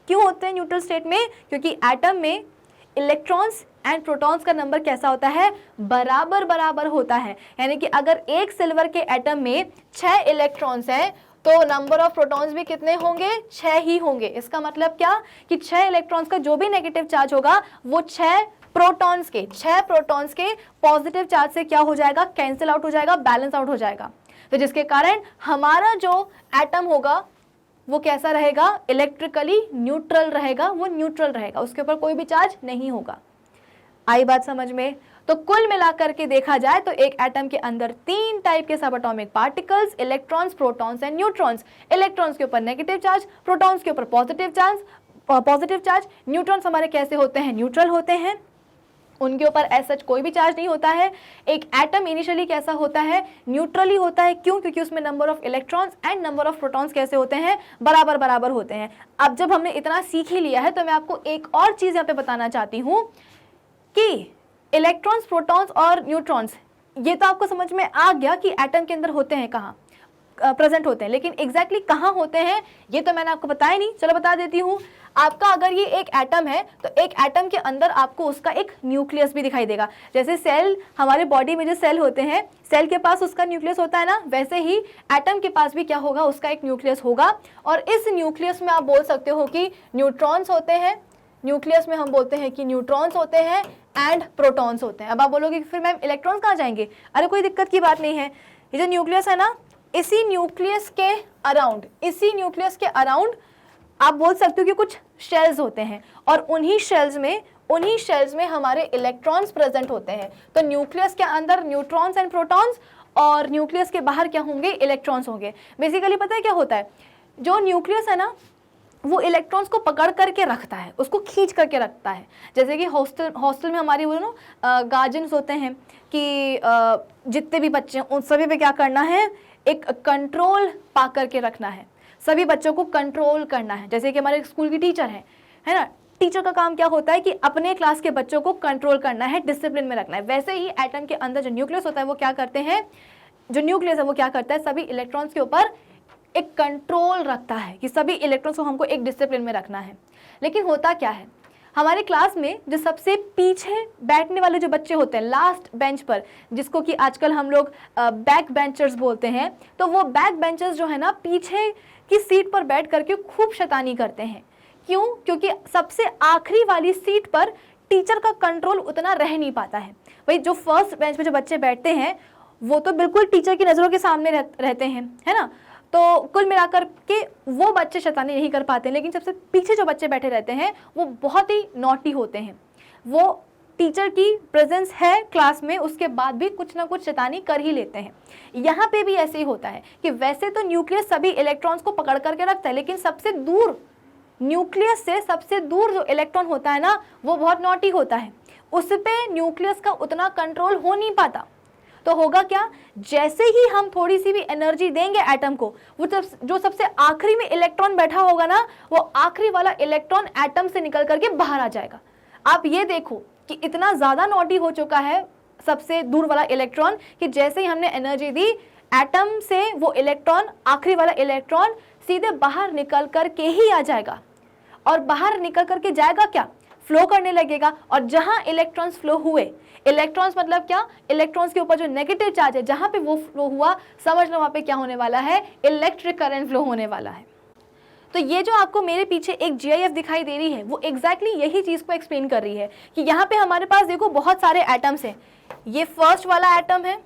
क्यों होते हैं न्यूट्रल स्टेट में? क्योंकि एटम में इलेक्ट्रॉन्स एंड प्रोटॉन्स का नंबर कैसा होता है, बराबर बराबर होता है। यानी कि अगर एक सिल्वर के एटम में 6 इलेक्ट्रॉन्स हैं तो नंबर ऑफ प्रोटॉन्स भी कितने होंगे, 6 ही होंगे। इसका मतलब क्या कि 6 इलेक्ट्रॉन्स का जो भी नेगेटिव चार्ज होगा वो 6 प्रोटॉन्स के पॉजिटिव चार्ज से क्या हो जाएगा, कैंसिल आउट हो जाएगा, बैलेंस आउट हो जाएगा। तो जिसके कारण हमारा जो एटम होगा वो कैसा रहेगा, इलेक्ट्रिकली न्यूट्रल रहेगा, वो न्यूट्रल रहेगा, उसके ऊपर कोई भी चार्ज नहीं होगा। आई बात समझ में? तो कुल मिलाकर के देखा जाए तो एक एटम के अंदर 3 टाइप के सब atomic particles, electrons, protons and neutrons. Electrons के ऊपर नेगेटिव चार्ज, प्रोटॉन्स के ऊपर पॉजिटिव चार्ज, न्यूट्रॉन्स हमारे कैसे होते हैं, न्यूट्रल होते हैं, उनके ऊपर ऐसा कोई भी चार्ज नहीं होता है। एक एटम इनिशियली कैसा होता है, न्यूट्रली होता है। क्यों? क्योंकि उसमें number of electrons and number of protons कैसे होते हैं, बराबर बराबर होते हैं। अब जब हमने इतना सीख ही लिया है तो मैं आपको एक और चीज यहाँ पे बताना चाहती हूँ कि इलेक्ट्रॉन्स, प्रोटॉन्स और न्यूट्रॉन्स, ये तो आपको समझ में आ गया कि एटम के अंदर होते हैं, कहाँ प्रेजेंट होते हैं, लेकिन एग्जैक्टली कहाँ होते हैं ये तो मैंने आपको बताया नहीं। चलो बता देती हूँ। आपका अगर ये एक एटम है तो एक एटम के अंदर आपको उसका एक न्यूक्लियस भी दिखाई देगा। जैसे सेल, हमारे बॉडी में जो सेल होते हैं, सेल के पास उसका न्यूक्लियस होता है ना, वैसे ही एटम के पास भी क्या होगा, उसका एक न्यूक्लियस होगा। और इस न्यूक्लियस में आप बोल सकते हो कि न्यूट्रॉन्स होते हैं, न्यूक्लियस में हम बोलते हैं कि न्यूट्रॉन्स होते हैं एंड प्रोटॉन्स होते हैं। अब आप बोलोगे फिर मैम इलेक्ट्रॉन्स कहाँ जाएंगे? अरे कोई दिक्कत की बात नहीं है। ये जो न्यूक्लियस है ना, इसी न्यूक्लियस के अराउंड आप बोल सकते हो कि कुछ शेल्स होते हैं, और उन्हीं शेल्स में हमारे इलेक्ट्रॉन्स प्रेजेंट होते हैं। तो न्यूक्लियस के अंदर न्यूट्रॉन्स एंड प्रोटॉन्स, और न्यूक्लियस के बाहर क्या होंगे, इलेक्ट्रॉन्स होंगे। बेसिकली पता है क्या होता है, जो न्यूक्लियस है ना वो इलेक्ट्रॉन्स को पकड़ करके रखता है, उसको खींच करके रखता है। जैसे कि हॉस्टल में हमारी वो गार्जियंस होते हैं कि जितने भी बच्चे हैं उन सभी पे क्या करना है, एक कंट्रोल पा करके रखना है, सभी बच्चों को कंट्रोल करना है। जैसे कि हमारे स्कूल की टीचर है ना, टीचर का काम क्या होता है कि अपने क्लास के बच्चों को कंट्रोल करना है, डिसिप्लिन में रखना है। वैसे ही एटम के अंदर जो न्यूक्लियस होता है वो क्या करते हैं, जो न्यूक्लियस है वो क्या करता है, सभी इलेक्ट्रॉन्स के ऊपर एक कंट्रोल रखता है कि सभी इलेक्ट्रॉन्स को हमको एक डिसिप्लिन में रखना है। लेकिन होता क्या है, हमारे क्लास में जो सबसे पीछे बैठने वाले जो बच्चे होते हैं, लास्ट बेंच पर, जिसको कि आजकल हम लोग बैक बेंचर्स बोलते हैं, तो वो बैक बेंचर्स जो है ना, पीछे की सीट पर बैठ करके खूब शैतानी करते हैं। क्यों? क्योंकि सबसे आखिरी वाली सीट पर टीचर का कंट्रोल उतना रह नहीं पाता है। भाई जो फर्स्ट बेंच पे जो बच्चे बैठते हैं वो तो बिल्कुल टीचर की नज़रों के सामने रहते हैं, है ना, तो कुल मिलाकर के वो बच्चे शैतानी नहीं कर पाते। लेकिन सबसे पीछे जो बच्चे बैठे रहते हैं वो बहुत ही नॉटी होते हैं। वो टीचर की प्रेजेंस है क्लास में, उसके बाद भी कुछ ना कुछ शैतानी कर ही लेते हैं। यहाँ पे भी ऐसे ही होता है कि वैसे तो न्यूक्लियस सभी इलेक्ट्रॉन्स को पकड़ करके रखता है, लेकिन सबसे दूर, न्यूक्लियस से सबसे दूर जो इलेक्ट्रॉन होता है ना, वो बहुत नॉटी होता है, उस पर न्यूक्लियस का उतना कंट्रोल हो नहीं पाता। तो होगा क्या, जैसे ही हम थोड़ी सी भी एनर्जी देंगे एटम को, वो जो सबसे आखिरी में इलेक्ट्रॉन बैठा होगा ना, वो आखिरी वाला इलेक्ट्रॉन एटम से निकल करके बाहर आ जाएगा। आप ये देखो कि इतना ज़्यादा नॉटी हो चुका है सबसे दूर वाला इलेक्ट्रॉन कि जैसे ही हमने एनर्जी दी, एटम से वो इलेक्ट्रॉन, आखिरी वाला इलेक्ट्रॉन सीधे बाहर निकल करके ही आ जाएगा। और बाहर निकल करके जाएगा क्या, फ्लो करने लगेगा। और जहां इलेक्ट्रॉन्स फ्लो हुए, इलेक्ट्रॉन्स मतलब क्या, इलेक्ट्रॉन्स के ऊपर जो नेगेटिव चार्ज है जहां पे वो फ्लो हुआ, समझ लो वहां पे क्या होने वाला है, इलेक्ट्रिक करंट फ्लो होने वाला है। तो ये जो आपको मेरे पीछे एक GIF दिखाई दे रही है, वो एग्जैक्टली यही चीज को एक्सप्लेन कर रही है कि यहाँ पे हमारे पास देखो बहुत सारे एटम्स हैं। ये फर्स्ट वाला एटम है,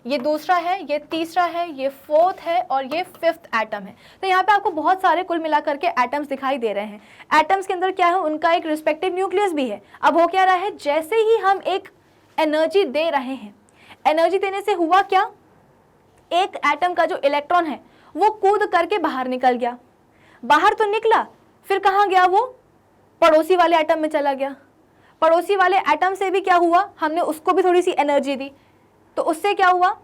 ये दूसरा है, ये तीसरा है, ये फोर्थ है और ये फिफ्थ एटम है। तो यहाँ पे आपको बहुत सारे कुल मिलाकर के एटम्स दिखाई दे रहे हैं। एटम्स के अंदर क्या है, उनका एक रिस्पेक्टिव न्यूक्लियस भी है। अब हो क्या रहा है, जैसे ही हम एक एनर्जी दे रहे हैं, एनर्जी देने से हुआ क्या, एक एटम का जो इलेक्ट्रॉन है वो कूद करके बाहर निकल गया। बाहर तो निकला, फिर कहाँ गया, वो पड़ोसी वाले एटम में चला गया। पड़ोसी वाले एटम से भी क्या हुआ, हमने उसको भी थोड़ी सी एनर्जी दी, तो उससे क्या हुआ,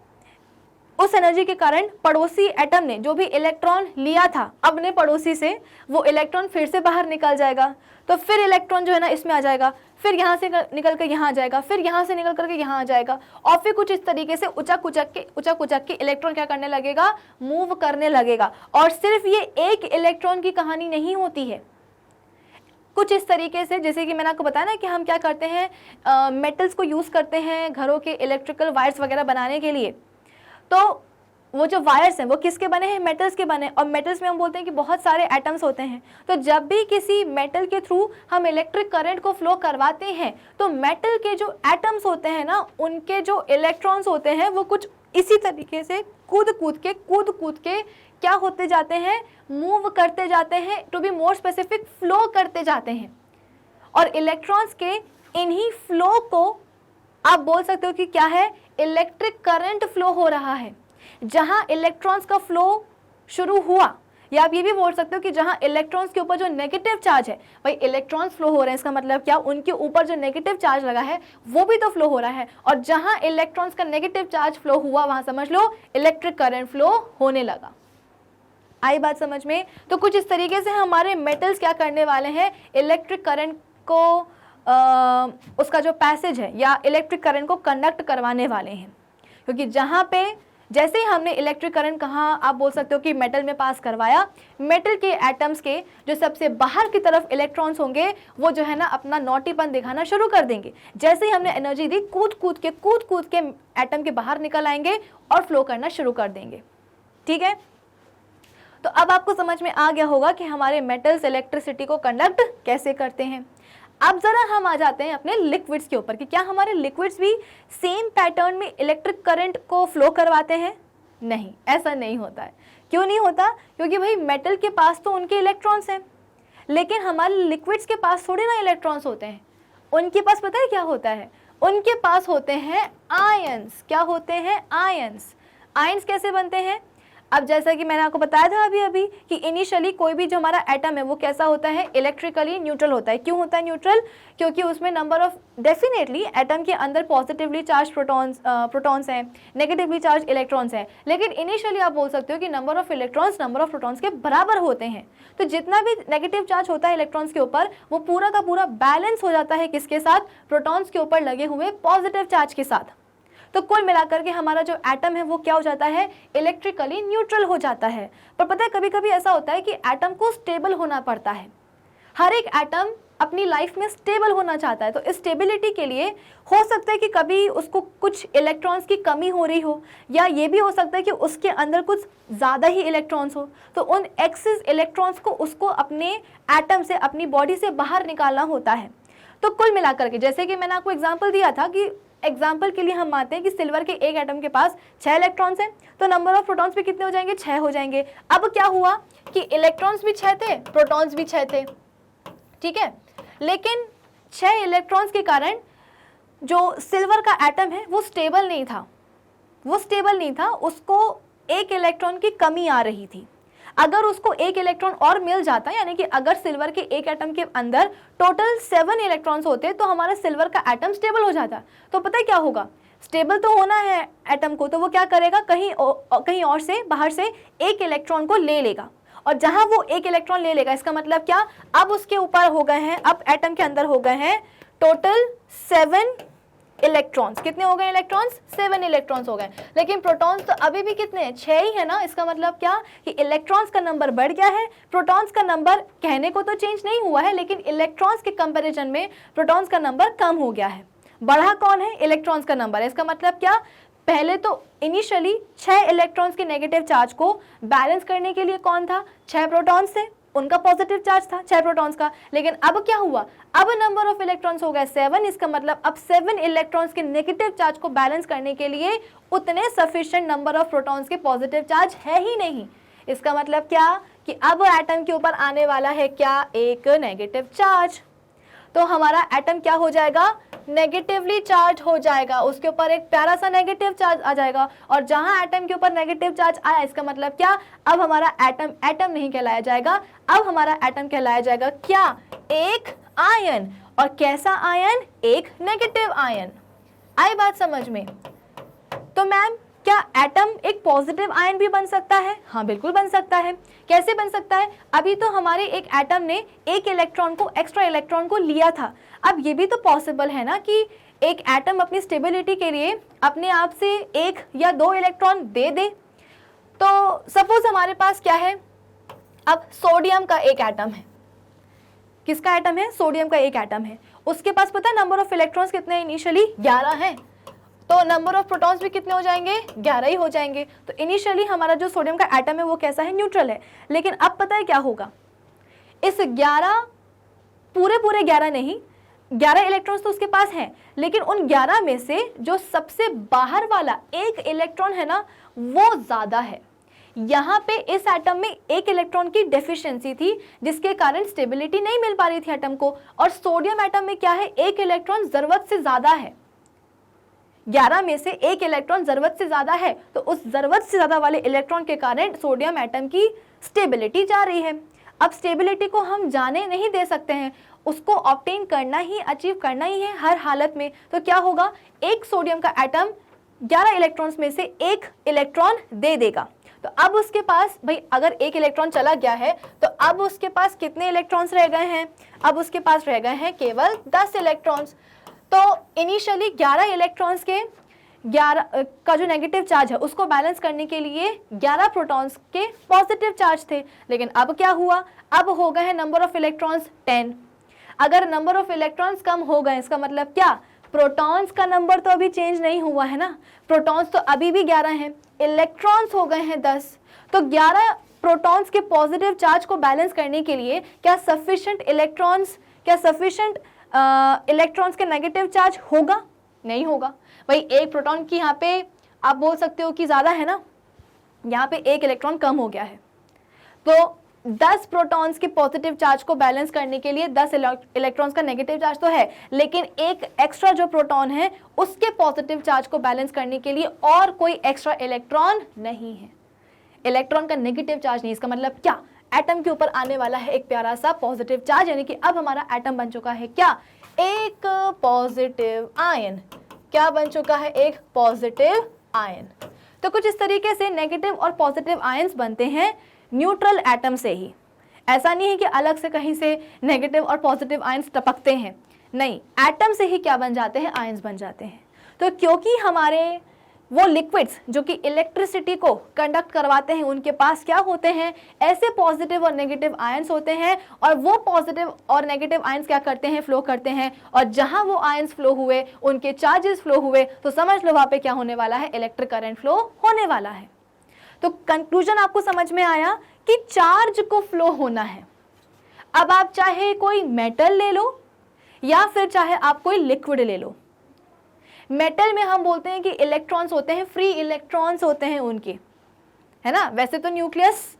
उस एनर्जी के कारण पड़ोसी एटम ने जो भी इलेक्ट्रॉन लिया था अपने पड़ोसी से, वो इलेक्ट्रॉन फिर से बाहर निकल जाएगा। तो फिर इलेक्ट्रॉन जो है ना इसमें आ जाएगा, फिर यहाँ से निकल कर यहाँ आ जाएगा, फिर यहाँ से निकल करके यहाँ आ जाएगा, और फिर कुछ इस तरीके से उचक उचक के इलेक्ट्रॉन क्या करने लगेगा, मूव करने लगेगा। और सिर्फ ये एक इलेक्ट्रॉन की कहानी नहीं होती है, कुछ इस तरीके से, जैसे कि मैंने आपको बताया ना कि हम क्या करते हैं, मेटल्स को यूज़ करते हैं घरों के इलेक्ट्रिकल वायर्स वगैरह बनाने के लिए। तो वो जो वायर्स हैं वो किसके बने हैं, मेटल्स के बने, और मेटल्स में हम बोलते हैं कि बहुत सारे एटम्स होते हैं। तो जब भी किसी मेटल के थ्रू हम इलेक्ट्रिक करंट को फ्लो करवाते हैं, तो मेटल के जो एटम्स होते हैं ना, उनके जो इलेक्ट्रॉन्स होते हैं वो कुछ इसी तरीके से कूद कूद के क्या होते जाते हैं, मूव करते जाते हैं, to be more specific flow करते जाते हैं। और इलेक्ट्रॉन्स के इन्हीं फ्लो को आप बोल सकते हो कि क्या है, इलेक्ट्रिक करंट फ्लो हो रहा है। जहां इलेक्ट्रॉन्स का फ्लो शुरू हुआ, या आप ये भी बोल सकते हो कि जहां इलेक्ट्रॉन्स के ऊपर जो नेगेटिव चार्ज है, भाई इलेक्ट्रॉन्स फ्लो हो रहे हैं, इसका मतलब क्या, उनके ऊपर जो नेगेटिव चार्ज लगा है वो भी तो फ्लो हो रहा है। और जहां इलेक्ट्रॉन्स का नेगेटिव चार्ज फ्लो हुआ, वहां समझ लो इलेक्ट्रिक करंट फ्लो होने लगा। आई बात समझ में? तो कुछ इस तरीके से हमारे मेटल्स क्या करने वाले हैं, इलेक्ट्रिक करंट को उसका जो पैसेज है या इलेक्ट्रिक करंट को कंडक्ट करवाने वाले हैं। क्योंकि जहाँ पे जैसे ही हमने इलेक्ट्रिक करंट कहाँ, आप बोल सकते हो कि मेटल में पास करवाया, मेटल के एटम्स के जो सबसे बाहर की तरफ इलेक्ट्रॉन्स होंगे वो जो है ना अपना नौटीपन दिखाना शुरू कर देंगे। जैसे ही हमने एनर्जी दी, कूद कूद के एटम के बाहर निकल आएंगे और फ्लो करना शुरू कर देंगे। ठीक है, तो अब आपको समझ में आ गया होगा कि हमारे मेटल्स इलेक्ट्रिसिटी को कंडक्ट कैसे करते हैं। अब जरा हम आ जाते हैं अपने लिक्विड्स के ऊपर कि क्या हमारे लिक्विड्स भी सेम पैटर्न में इलेक्ट्रिक करंट को फ्लो करवाते हैं? नहीं, ऐसा नहीं होता है। क्यों नहीं होता? क्योंकि भाई मेटल के पास तो उनके इलेक्ट्रॉन्स हैं, लेकिन हमारे लिक्विड्स के पास थोड़े ना इलेक्ट्रॉन्स होते हैं। उनके पास पता है क्या होता है, उनके पास होते हैं आयंस। क्या होते हैं? आयंस। आयंस कैसे बनते हैं? अब जैसा कि मैंने आपको बताया था अभी कि इनिशियली कोई भी जो हमारा एटम है वो कैसा होता है, इलेक्ट्रिकली न्यूट्रल होता है। क्यों होता है न्यूट्रल? क्योंकि उसमें नंबर ऑफ, डेफिनेटली एटम के अंदर पॉजिटिवली चार्ज प्रोटॉन्स हैं, नेगेटिवली चार्ज इलेक्ट्रॉन्स हैं, लेकिन इनिशियली आप बोल सकते हो कि number of electrons number of protons के बराबर होते हैं। तो जितना भी नेगेटिव चार्ज होता है इलेक्ट्रॉन्स के ऊपर, वो पूरा का पूरा बैलेंस हो जाता है किसके साथ? प्रोटॉन्स के ऊपर लगे हुए पॉजिटिव चार्ज के साथ। तो कुल मिलाकर के हमारा जो एटम है वो क्या हो जाता है, इलेक्ट्रिकली न्यूट्रल हो जाता है। पर पता है कभी कभी ऐसा होता है कि एटम को स्टेबल होना पड़ता है। हर एक एटम अपनी लाइफ में स्टेबल होना चाहता है। तो स्टेबिलिटी के लिए हो सकता है कि कभी उसको कुछ इलेक्ट्रॉन्स की कमी हो रही हो, या ये भी हो सकता है कि उसके अंदर कुछ ज़्यादा ही इलेक्ट्रॉन्स हो। तो उन एक्सेस इलेक्ट्रॉन्स को उसको अपने एटम से, अपनी बॉडी से बाहर निकालना होता है। तो कुल मिलाकर के, जैसे कि मैंने आपको एग्जाम्पल दिया था कि एग्जाम्पल के लिए हम मानते हैं कि सिल्वर के एक एटम के पास 6 इलेक्ट्रॉन्स हैं, तो नंबर ऑफ प्रोटॉन्स भी कितने हो जाएंगे? 6 हो जाएंगे। अब क्या हुआ कि इलेक्ट्रॉन्स भी 6 थे, प्रोटॉन्स भी 6 थे, ठीक है, लेकिन 6 इलेक्ट्रॉन्स के कारण जो सिल्वर का एटम है वो स्टेबल नहीं था, उसको एक इलेक्ट्रॉन की कमी आ रही थी। अगर उसको एक इलेक्ट्रॉन और मिल जाता, यानी कि अगर सिल्वर के एक एटम के अंदर टोटल 7 इलेक्ट्रॉन्स होते तो हमारा सिल्वर का एटम स्टेबल हो जाता। तो पता है क्या होगा, स्टेबल तो होना है एटम को, तो वो क्या करेगा, कहीं और से, बाहर से एक इलेक्ट्रॉन को ले लेगा। और जहां वो एक इलेक्ट्रॉन ले लेगा, इसका मतलब क्या, अब उसके ऊपर हो गए हैं, अब एटम के अंदर हो गए हैं टोटल 7 इलेक्ट्रॉन्स। कितने हो गए इलेक्ट्रॉन्स? 7 इलेक्ट्रॉन्स हो गए। लेकिन प्रोटॉन्स तो अभी भी कितने हैं? 6 ही है ना। इसका मतलब क्या कि इलेक्ट्रॉन्स का नंबर बढ़ गया है, प्रोटॉन्स का नंबर कहने को तो चेंज नहीं हुआ है, लेकिन इलेक्ट्रॉन्स के कंपैरिजन में प्रोटॉन्स का नंबर कम हो गया है। बढ़ा कौन है? इलेक्ट्रॉन्स का नंबर है। इसका मतलब क्या, पहले तो इनिशियली 6 इलेक्ट्रॉन्स के नेगेटिव चार्ज को बैलेंस करने के लिए कौन था? 6 प्रोटॉन्स थे, उनका पॉजिटिव चार्ज था 6 प्रोटॉन्स का। लेकिन अब क्या हुआ, अब नंबर ऑफ इलेक्ट्रॉन्स हो गए 7, इसका मतलब अब 7 इलेक्ट्रॉन्स के नेगेटिव चार्ज को बैलेंस करने के लिए उतने सफिशिएंट नंबर ऑफ प्रोटॉन्स के पॉजिटिव चार्ज है ही नहीं। इसका मतलब क्या कि अब एटम के ऊपर आने वाला है क्या, एक नेगेटिव चार्ज। तो हमारा एटम क्या हो जाएगा, नेगेटिवली चार्ज हो जाएगा, उसके ऊपर एक प्यारा सा नेगेटिव चार्ज आ जाएगा। और जहां एटम के ऊपर नेगेटिव चार्ज आया, इसका मतलब क्या, अब हमारा एटम एटम नहीं कहलाया जाएगा, अब हमारा एटम कहलाया जाएगा क्या, एक आयन। और कैसा आयन, एक नेगेटिव आयन। आई बात समझ में? तो मैम क्या एटम एक पॉजिटिव आयन भी बन सकता है? हाँ बिल्कुल बन सकता है। कैसे बन सकता है? अभी तो हमारे एक एटम ने एक इलेक्ट्रॉन को, एक्स्ट्रा इलेक्ट्रॉन को लिया था। अब ये भी तो पॉसिबल है ना कि एक एटम अपनी स्टेबिलिटी के लिए अपने आप से 1 या 2 इलेक्ट्रॉन दे दे। तो सपोज हमारे पास क्या है, अब सोडियम का एक एटम है। किसका एटम है? सोडियम का एक एटम है। उसके पास पता है नंबर ऑफ इलेक्ट्रॉन्स कितने, इनिशियली 11 हैं। तो नंबर ऑफ प्रोटॉन्स भी कितने हो जाएंगे, 11 ही हो जाएंगे। तो इनिशियली हमारा जो सोडियम का एटम है वो कैसा है, न्यूट्रल है। लेकिन अब पता है क्या होगा, इस 11 पूरे 11 नहीं, 11 इलेक्ट्रॉन्स तो उसके पास हैं, लेकिन उन 11 में से जो सबसे बाहर वाला एक इलेक्ट्रॉन है ना, वो ज्यादा है। यहाँ पे इस एटम में एक इलेक्ट्रॉन की डेफिशिएंसी थी, जिसके कारण स्टेबिलिटी नहीं मिल पा रही थी एटम को। और सोडियम एटम में क्या है, एक इलेक्ट्रॉन जरूरत से ज्यादा है। 11 में से एक इलेक्ट्रॉन जरूरत से ज्यादा है, तो उस जरूरत से ज्यादा वाले इलेक्ट्रॉन के कारण सोडियम एटम की स्टेबिलिटी जा रही है। अब स्टेबिलिटी को हम जाने नहीं दे सकते हैं, उसको ऑब्टेन करना ही, अचीव करना ही है हर हालत में। तो क्या होगा, एक सोडियम का एटम 11 इलेक्ट्रॉन्स में से एक इलेक्ट्रॉन दे देगा। तो अब उसके पास भाई अगर एक इलेक्ट्रॉन चला गया है, तो अब उसके पास कितने इलेक्ट्रॉन्स रह गए हैं, अब उसके पास रह गए हैं केवल 10 इलेक्ट्रॉन्स। तो इनिशियली 11 इलेक्ट्रॉन्स के 11 का जो नेगेटिव चार्ज है उसको बैलेंस करने के लिए 11 प्रोटॉन्स के पॉजिटिव चार्ज थे। लेकिन अब क्या हुआ, अब हो गए हैं नंबर ऑफ इलेक्ट्रॉन्स 10। अगर नंबर ऑफ इलेक्ट्रॉन्स कम हो गए, इसका मतलब क्या, प्रोटॉन्स का नंबर तो अभी चेंज नहीं हुआ है ना, प्रोटॉन्स तो अभी भी 11 हैं, इलेक्ट्रॉन्स हो गए हैं 10। तो 11 प्रोटॉन्स के पॉजिटिव चार्ज को बैलेंस करने के लिए क्या सफिशिएंट इलेक्ट्रॉन्स, क्या सफिशिएंट इलेक्ट्रॉन्स के नेगेटिव चार्ज होगा? नहीं होगा। भाई एक प्रोटॉन की यहाँ पे आप बोल सकते हो कि ज्यादा है ना, यहाँ पे एक इलेक्ट्रॉन कम हो गया है। तो 10 प्रोटॉन्स के पॉजिटिव चार्ज को बैलेंस करने के लिए 10 इलेक्ट्रॉन्स का नेगेटिव चार्ज तो है, लेकिन एक एक्स्ट्रा जो प्रोटॉन है उसके पॉजिटिव चार्ज को बैलेंस करने के लिए और कोई एक्स्ट्रा इलेक्ट्रॉन नहीं है। इलेक्ट्रॉन का नेगेटिव चार्ज नहीं, इसका मतलब क्या, एटम के ऊपर आने वाला है एक प्यारा सा पॉजिटिव चार्ज, यानी कि अब हमारा एटम बन चुका है क्या, एक पॉजिटिव आयन। क्या बन चुका है, एक पॉजिटिव आयन। तो कुछ इस तरीके से नेगेटिव और पॉजिटिव आयंस बनते हैं न्यूट्रल एटम से ही। ऐसा नहीं है कि अलग से कहीं से नेगेटिव और पॉजिटिव आयंस टपकते हैं, नहीं, एटम से ही क्या बन जाते हैं, आयंस बन जाते हैं। तो क्योंकि हमारे वो लिक्विड्स जो कि इलेक्ट्रिसिटी को कंडक्ट करवाते हैं, उनके पास क्या होते हैं, ऐसे पॉजिटिव और नेगेटिव आयंस होते हैं, और वो पॉजिटिव और नेगेटिव आयंस क्या करते हैं, फ्लो करते हैं। और जहां वो आयंस फ्लो हुए, उनके चार्जेस फ्लो हुए, तो समझ लो वहां पे क्या होने वाला है, इलेक्ट्रिक करंट फ्लो होने वाला है। तो कंक्लूजन आपको समझ में आया कि चार्ज को फ्लो होना है। अब आप चाहे कोई मेटल ले लो या फिर चाहे आप कोई लिक्विड ले लो। मेटल में हम बोलते हैं कि इलेक्ट्रॉन्स होते हैं, फ्री इलेक्ट्रॉन्स होते हैं उनके, है ना। वैसे तो न्यूक्लियस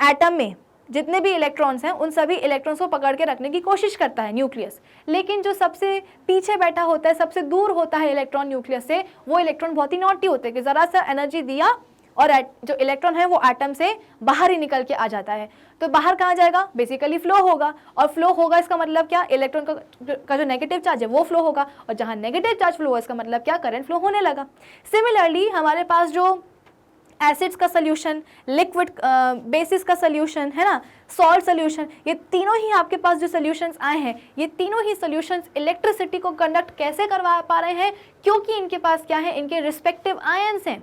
एटम में जितने भी इलेक्ट्रॉन्स हैं उन सभी इलेक्ट्रॉन्स को पकड़ के रखने की कोशिश करता है न्यूक्लियस, लेकिन जो सबसे पीछे बैठा होता है, सबसे दूर होता है इलेक्ट्रॉन न्यूक्लियस से, वो इलेक्ट्रॉन बहुत ही नॉटी होते हैं कि जरा सा एनर्जी दिया और जो इलेक्ट्रॉन है वो एटम से बाहर ही निकल के आ जाता है। तो बाहर कहाँ जाएगा, बेसिकली फ्लो होगा, और फ्लो होगा इसका मतलब क्या, इलेक्ट्रॉन का जो नेगेटिव चार्ज है वो फ्लो होगा, और जहाँ नेगेटिव चार्ज फ्लो होगा इसका मतलब क्या, करंट फ्लो होने लगा। सिमिलरली हमारे पास जो एसिड्स का सोल्यूशन, लिक्विड बेसिस का सोल्यूशन है ना, सॉल्ट सोल्यूशन, ये तीनों ही आपके पास जो सोल्यूशंस आए हैं, ये तीनों ही सोल्यूशंस इलेक्ट्रिसिटी को कंडक्ट कैसे करवा पा रहे हैं, क्योंकि इनके पास क्या है, इनके रिस्पेक्टिव आयंस हैं,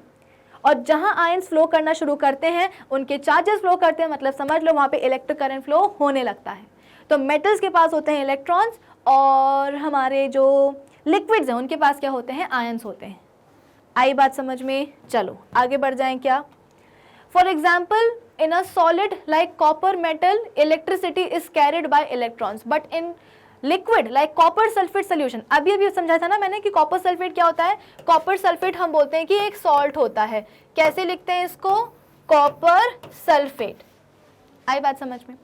और जहां आयंस फ्लो करना शुरू करते हैं उनके चार्जेस फ्लो करते हैं, मतलब समझ लो वहां पे इलेक्ट्रिक करंट फ्लो होने लगता है। तो मेटल्स के पास होते हैं इलेक्ट्रॉन्स, और हमारे जो लिक्विड्स हैं उनके पास क्या होते हैं, आयंस होते हैं। आई बात समझ में? चलो आगे बढ़ जाएं क्या। For example in a solid like copper metal electricity is carried by electrons, but in liquid like copper sulfate solution, अभी समझाया था ना मैंने कि कॉपर सल्फेट क्या होता है, कॉपर सल्फेट हम बोलते हैं कि एक सॉल्ट होता है। कैसे लिखते हैं इसको, कॉपर सल्फेट। आई बात समझ में?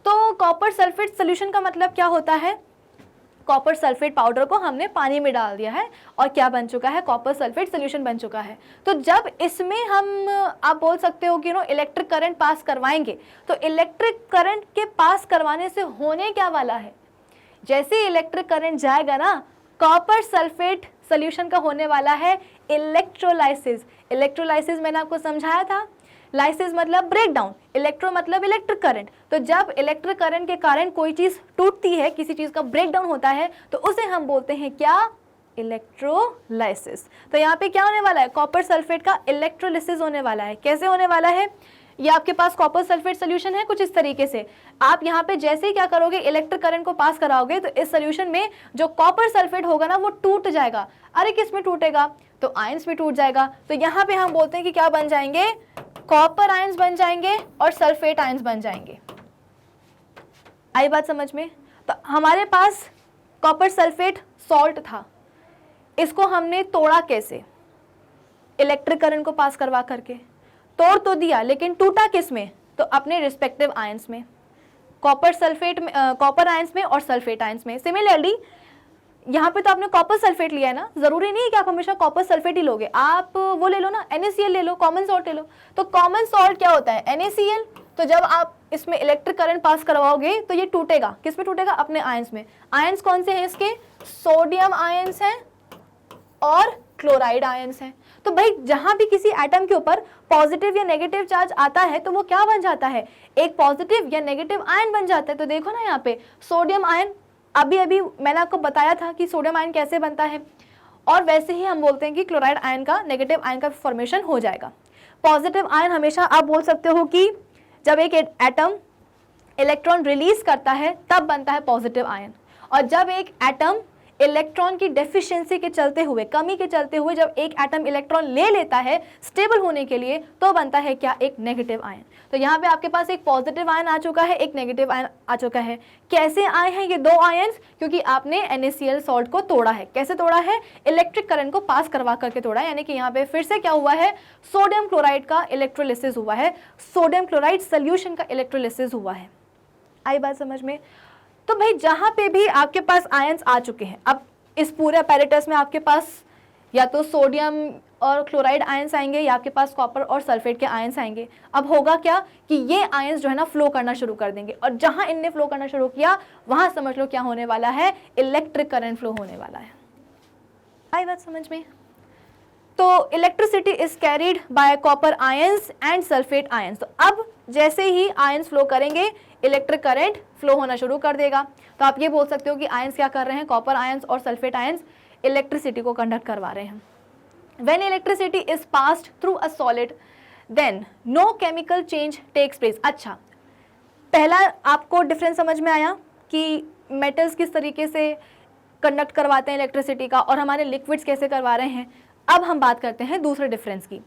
तो कॉपर सल्फेट सोल्यूशन का मतलब क्या होता है, कॉपर सल्फेट पाउडर को हमने पानी में डाल दिया है और क्या बन चुका है, कॉपर सल्फेट सोल्यूशन बन चुका है। तो जब इसमें हम आप बोल सकते हो कि इलेक्ट्रिक करंट पास करवाएंगे, तो इलेक्ट्रिक करंट के पास करवाने से होने क्या वाला है, जैसे इलेक्ट्रिक करंट जाएगा ना, कॉपर सल्फेट सोल्यूशन का होने वाला है इलेक्ट्रोलाइसिस। इलेक्ट्रोलाइसिस मैंने आपको समझाया था, लाइसिस मतलब ब्रेक डाउन, इलेक्ट्रो मतलब इलेक्ट्रिक करंट। तो जब इलेक्ट्रिक करंट के कारण कोई चीज टूटती है, किसी चीज का ब्रेक डाउन होता है, तो उसे हम बोलते हैं क्या, इलेक्ट्रोलाइसिस। तो यहाँ पे क्या होने वाला है, कॉपर सल्फेट का इलेक्ट्रोलिसिस होने वाला है। कैसे होने वाला है, ये आपके पास कॉपर सल्फेट सोल्यूशन है कुछ इस तरीके से, आप यहाँ पे जैसे ही क्या करोगे, इलेक्ट्रिक करंट को पास कराओगे, तो इस सोल्यूशन में जो कॉपर सल्फेट होगा ना वो टूट जाएगा। अरे किस में टूटेगा, तो आयंस में टूट जाएगा। तो यहाँ पे हम बोलते हैं कि क्या बन जाएंगे, कॉपर आयंस बन जाएंगे और सल्फेट आयंस बन जाएंगे। आई बात समझ में? तो हमारे पास कॉपर सल्फेट सॉल्ट था, इसको हमने तोड़ा कैसे, इलेक्ट्रिक करंट को पास करवा करके। तोड़ तो दिया लेकिन टूटा किस में, तो अपने रिस्पेक्टिव आयंस में, कॉपर सल्फेट में, कॉपर आयंस में और सल्फेट आयंस में। सिमिलरली यहाँ पे तो आपने कॉपर सल्फेट लिया है ना, जरूरी नहीं है कि आप हमेशा कॉपर सल्फेट ही लोगे, आप वो ले लो ना, NaCl ले लो, कॉमन सॉल्ट ले लो। तो कॉमन सॉल्ट क्या होता है, NaCl। तो जब आप इसमें इलेक्ट्रिक करंट पास करवाओगे तो ये टूटेगा, किस में टूटेगा, अपने आयंस में। आयंस कौन से हैं इसके, सोडियम आयंस हैं और क्लोराइड आयंस हैं। तो भाई जहां भी किसी एटम के ऊपर पॉजिटिव या नेगेटिव चार्ज आता है तो वो क्या बन जाता है, एक पॉजिटिव या नेगेटिव आयन बन जाता है। तो देखो ना यहाँ पे सोडियम आयन, अभी मैंने आपको बताया था कि सोडियम आयन कैसे बनता है, और वैसे ही हम बोलते हैं कि क्लोराइड आयन का, नेगेटिव आयन का फॉर्मेशन हो जाएगा। पॉजिटिव आयन हमेशा आप बोल सकते हो कि जब एक एटम इलेक्ट्रॉन रिलीज करता है तब बनता है पॉजिटिव आयन, और जब एक एटम इलेक्ट्रॉन की डेफिशिएंसी के चलते हुए, कमी के चलते हुए जब एक एटम इलेक्ट्रॉन ले लेता है स्टेबल होने के लिए, तो बनता है क्या, एक नेगेटिव आयन। तो यहाँ पे आपके पास एक पॉजिटिव आयन आ चुका है, एक नेगेटिव आयन आ चुका है। कैसे आए हैं ये दो आयन्स, क्योंकि आपने NaCl सॉल्ट को तोड़ा है। कैसे तोड़ा है, इलेक्ट्रिक करंट को पास करवा करके तोड़ा है, यानी कि यहाँ पे फिर से क्या हुआ है, सोडियम क्लोराइड का इलेक्ट्रोलिसिस हुआ है, सोडियम क्लोराइड सोल्यूशन का इलेक्ट्रोलिसिस हुआ है। आई बात समझ में? तो भाई जहां पे भी आपके पास आयंस आ चुके हैं, अब इस पूरे अपैरेटस में आपके पास या तो सोडियम और क्लोराइड आयंस आएंगे या आपके पास कॉपर और सल्फेट के आयंस आएंगे। अब होगा क्या कि ये आयंस जो है ना फ्लो करना शुरू कर देंगे, और जहां इनने फ्लो करना शुरू किया वहां समझ लो क्या होने वाला है, इलेक्ट्रिक करंट फ्लो होने वाला है। आई बात समझ में? तो electricity is carried by copper ions and sulphate ions. तो अब जैसे ही आयंस फ्लो करेंगे इलेक्ट्रिक करंट फ्लो होना शुरू कर देगा। तो आप ये बोल सकते हो कि आयंस क्या कर रहे हैं, कॉपर आयंस और सल्फेट आयंस इलेक्ट्रिसिटी को कंडक्ट करवा रहे हैं। When electricity is passed through a solid then no chemical change takes place. अच्छा, पहला आपको डिफरेंस समझ में आया कि मेटल्स किस तरीके से कंडक्ट करवाते हैं इलेक्ट्रिसिटी का, और हमारे लिक्विड्स कैसे करवा रहे हैं। अब हम बात करते हैं दूसरे डिफरेंस की,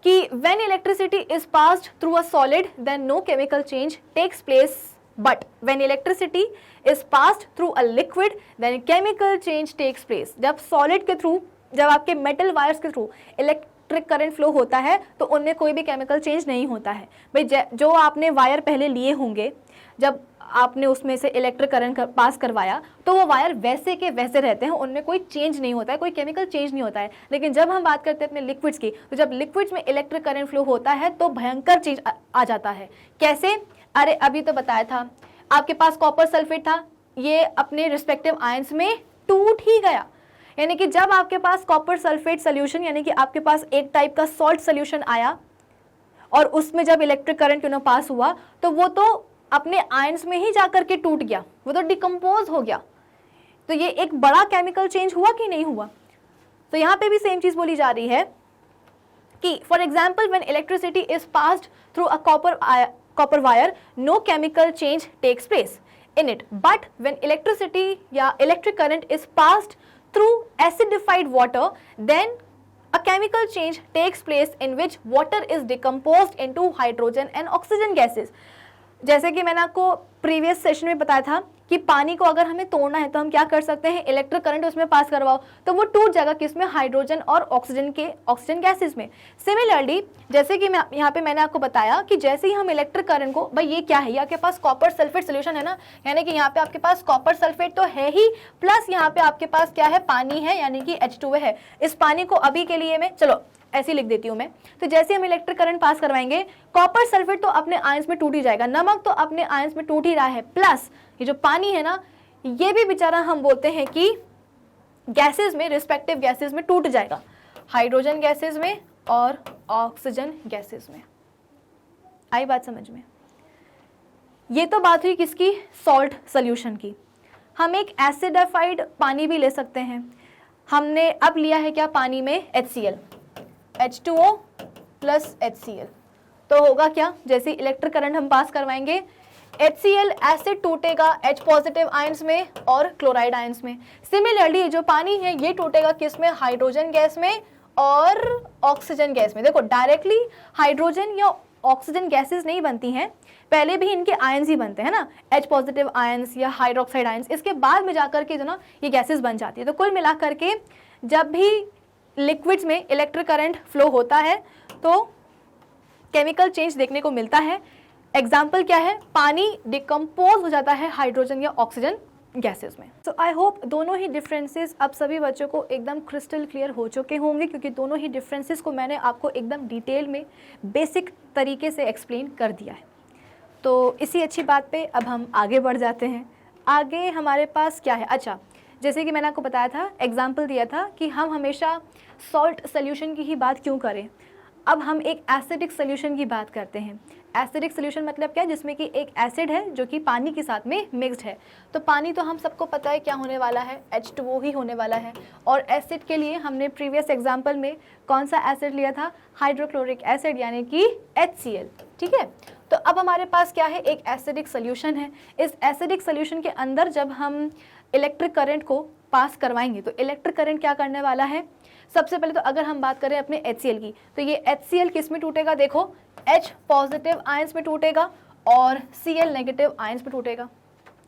कि when electricity is passed through a solid then no chemical change takes place, but when electricity is passed through a liquid then chemical change takes place। जब solid के थ्रू, जब आपके मेटल वायर्स के through electric current flow होता है तो उनमें कोई भी केमिकल चेंज नहीं होता है। भाई जो आपने वायर पहले लिए होंगे, जब आपने उसमें से इलेक्ट्रिक करंट पास करवाया तो वो वायर वैसे के वैसे रहते हैं, उनमें कोई चेंज नहीं होता है, कोई केमिकल चेंज नहीं होता है। लेकिन जब हम बात करते हैं अपने लिक्विड्स की, तो जब लिक्विड्स में इलेक्ट्रिक करंट फ्लो होता है तो भयंकर चेंज आ जाता है। कैसे, अरे अभी तो बताया था, आपके पास कॉपर सल्फेट था, ये अपने रिस्पेक्टिव आयंस में टूट ही गया। यानी कि जब आपके पास कॉपर सल्फेट सोल्यूशन, यानी कि आपके पास एक टाइप का सॉल्ट सोल्यूशन आया और उसमें जब इलेक्ट्रिक करंट क्यों ना पास हुआ, तो वो तो अपने आयंस में ही जाकर के टूट गया, वो तो डिकम्पोज हो गया। तो ये एक बड़ा केमिकल चेंज हुआ कि नहीं हुआ। तो यहाँ पे भी सेम चीज बोली जा रही है कि for example when electricity is passed through a copper wire no chemical change takes place in it, but when electricity या electric current is passed through acidified water then A chemical change takes place in which water is decomposed into hydrogen and oxygen gases. जैसे कि मैंने आपको previous session में बताया था कि पानी को अगर हमें तोड़ना है तो हम क्या कर सकते हैं, इलेक्ट्रिक करंट उसमें पास करवाओ तो वो टूट जाएगा किसमें, हाइड्रोजन और ऑक्सीजन गैसेस में। सिमिलरली जैसे कि मैं यहाँ पे मैंने आपको बताया कि जैसे ही हम इलेक्ट्रिक करंट को, भाई ये क्या है, ये आपके पास कॉपर सल्फेट सोल्यूशन है ना, यानी कि यहाँ पे आपके पास कॉपर सल्फेट तो है ही, प्लस यहाँ पे आपके पास क्या है, पानी है, यानी कि H2O है। इस पानी को अभी के लिए मैं, चलो ऐसे लिख देती हूँ मैं, तो जैसे हम इलेक्ट्रिक करंट पास करवाएंगे, कॉपर सल्फेट तो अपने आयंस में टूट ही जाएगा, नमक तो अपने आयंस में टूट ही रहा है, प्लस ये जो पानी है ना, ये भी बेचारा हम बोलते हैं कि गैसेस में, रिस्पेक्टिव गैसेस में टूट जाएगा, हाइड्रोजन गैसेस में और ऑक्सीजन गैसेस में। आई बात समझ में? ये तो बात हुई किसकी, सॉल्ट सोल्यूशन की। हम एक एसिडिफाइड पानी भी ले सकते हैं। हमने अब लिया है क्या, पानी में HCl, H2O प्लस HCl, तो होगा क्या, जैसे इलेक्ट्रिक करंट हम पास करवाएंगे, HCl एसिड टूटेगा H पॉजिटिव आयंस में और क्लोराइड आयंस में। सिमिलरली जो पानी है ये टूटेगा किस में, हाइड्रोजन गैस में और ऑक्सीजन गैस में। देखो डायरेक्टली हाइड्रोजन या ऑक्सीजन गैसेस नहीं बनती हैं, पहले भी इनके आयंस ही बनते हैं ना, H पॉजिटिव आयंस या हाइड्रोक्साइड आयंस, इसके बाद में जाकर के जो ना ये गैसेस बन जाती है। तो कुल मिला करके जब भी लिक्विड्स में इलेक्ट्रिक करंट फ्लो होता है तो केमिकल चेंज देखने को मिलता है। एग्जाम्पल क्या है, पानी डिकम्पोज हो जाता है हाइड्रोजन या ऑक्सीजन गैसेस में। सो आई होप दोनों ही डिफरेंसेस अब सभी बच्चों को एकदम क्रिस्टल क्लियर हो चुके होंगे, क्योंकि दोनों ही डिफरेंसेस को मैंने आपको एकदम डिटेल में बेसिक तरीके से एक्सप्लेन कर दिया है। तो इसी अच्छी बात पे अब हम आगे बढ़ जाते हैं। आगे हमारे पास क्या है, अच्छा जैसे कि मैंने आपको बताया था, एग्जाम्पल दिया था कि हम हमेशा सॉल्ट सोल्यूशन की ही बात क्यों करें, अब हम एक एसिडिक सोल्यूशन की बात करते हैं। एसिडिक सोल्यूशन मतलब क्या है, जिसमें कि एक एसिड है जो कि पानी के साथ में मिक्स्ड है। तो पानी तो हम सबको पता है क्या होने वाला है, H2O ही होने वाला है। और एसिड के लिए हमने प्रीवियस एग्जाम्पल में कौन सा एसिड लिया था, हाइड्रोक्लोरिक एसिड यानी कि HCl, ठीक है। तो अब हमारे पास क्या है, एक एसिडिक सोल्यूशन है। इस एसिडिक सोल्यूशन के अंदर जब हम इलेक्ट्रिक करंट को पास करवाएंगे तो इलेक्ट्रिक करंट क्या करने वाला है, सबसे पहले तो अगर हम बात करें अपने HCl की, तो ये HCl किस में टूटेगा, देखो H पॉजिटिव आयंस में टूटेगा और Cl नेगेटिव आयंस में टूटेगा,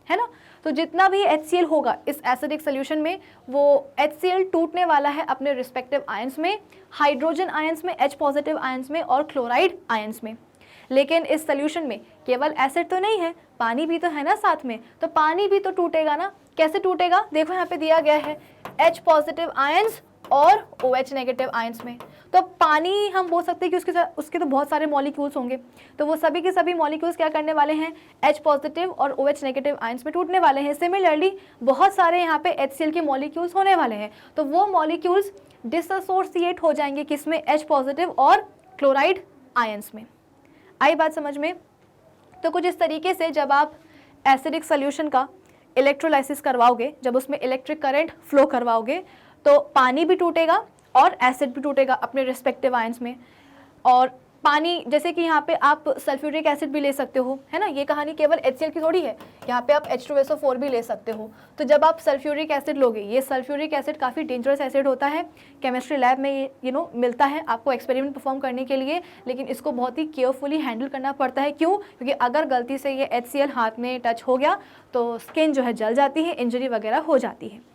है ना। तो जितना भी HCl होगा इस एसिडिक सोल्यूशन में, वो HCl टूटने वाला है अपने रिस्पेक्टिव आयंस में, हाइड्रोजन आयंस में, H पॉजिटिव आयंस में और क्लोराइड आयंस में। लेकिन इस सोल्यूशन में केवल एसिड तो नहीं है, पानी भी तो है ना साथ में, तो पानी भी तो टूटेगा ना। कैसे टूटेगा, देखो यहाँ पे दिया गया है H पॉजिटिव आयंस और OH नेगेटिव आयंस में। तो पानी हम बोल सकते हैं कि उसके तो बहुत सारे मॉलिक्यूल्स होंगे, तो वो सभी के सभी मॉलिक्यूल्स क्या करने वाले हैं, H पॉजिटिव और OH नेगेटिव आयंस में टूटने वाले हैं। सिमिलरली बहुत सारे यहाँ पे HCl के मॉलिक्यूल्स होने वाले हैं, तो वो मॉलिक्यूल्स डिसोसिएट हो जाएंगे किसमें, H पॉजिटिव और क्लोराइड आयंस में। आई बात समझ में? तो कुछ इस तरीके से जब आप एसिडिक सोल्यूशन का इलेक्ट्रोलाइसिस करवाओगे, जब उसमें इलेक्ट्रिक करंट फ्लो करवाओगे, तो पानी भी टूटेगा और एसिड भी टूटेगा अपने रिस्पेक्टिव आयंस में। और पानी जैसे कि यहाँ पे आप सल्फ्यूरिक एसिड भी ले सकते हो, है ना, ये कहानी केवल HCl की थोड़ी है, यहाँ पे आप H2SO4 भी ले सकते हो। तो जब आप सल्फ्यूरिक एसिड लोगे, ये सल्फ्यूरिक एसिड काफ़ी डेंजरस एसिड होता है, केमिस्ट्री लैब में मिलता है आपको एक्सपेरिमेंट परफॉर्म करने के लिए, लेकिन इसको बहुत ही केयरफुली हैंडल करना पड़ता है। क्यों? क्योंकि अगर गलती से ये HCl हाथ में टच हो गया तो स्किन जो है जल जाती है, इंजरी वगैरह हो जाती है।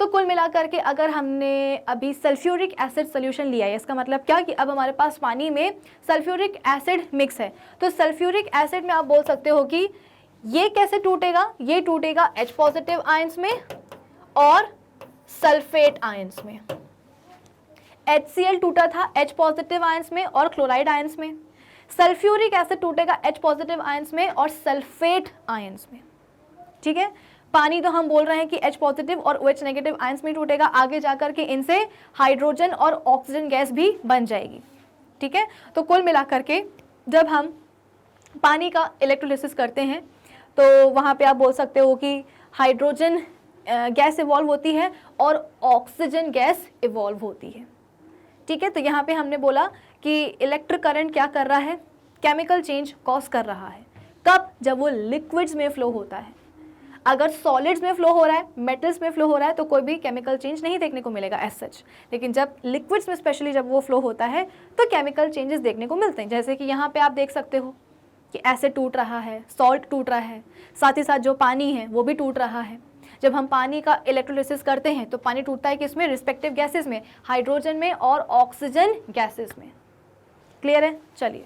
तो कुल मिलाकर के अगर हमने अभी सल्फ्यूरिक एसिड सोल्यूशन लिया है, इसका मतलब क्या कि अब हमारे पास पानी में सल्फ्यूरिक एसिड मिक्स है। तो सल्फ्यूरिक एसिड में आप बोल सकते हो कि ये कैसे टूटेगा, ये टूटेगा H पॉजिटिव आयंस में और सल्फेट आयंस में। HCl टूटा था H पॉजिटिव आयंस में और क्लोराइड आयंस में, सल्फ्यूरिक एसिड टूटेगा H पॉजिटिव आयंस में और सल्फेट आयंस में, ठीक है। पानी तो हम बोल रहे हैं कि H पॉजिटिव और OH नेगेटिव आयंस में टूटेगा, आगे जाकर के इनसे हाइड्रोजन और ऑक्सीजन गैस भी बन जाएगी, ठीक है। तो कुल मिलाकर के जब हम पानी का इलेक्ट्रोलिसिस करते हैं तो वहाँ पे आप बोल सकते हो कि हाइड्रोजन गैस इवॉल्व होती है और ऑक्सीजन गैस इवॉल्व होती है, ठीक है। तो यहाँ पे हमने बोला कि इलेक्ट्रिक करंट क्या कर रहा है, केमिकल चेंज कॉज कर रहा है। कब? जब वो लिक्विड्स में फ्लो होता है। अगर सॉलिड्स में फ्लो हो रहा है, मेटल्स में फ्लो हो रहा है, तो कोई भी केमिकल चेंज नहीं देखने को मिलेगा एज सच। लेकिन जब लिक्विड्स में स्पेशली जब वो फ्लो होता है तो केमिकल चेंजेस देखने को मिलते हैं। जैसे कि यहाँ पे आप देख सकते हो कि एसिड टूट रहा है, सॉल्ट टूट रहा है, साथ ही साथ जो पानी है वो भी टूट रहा है। जब हम पानी का इलेक्ट्रोलिसिस करते हैं तो पानी टूटता है किसमें? रिस्पेक्टिव गैसेस में, हाइड्रोजन में और ऑक्सीजन गैसेस में। क्लियर है? चलिए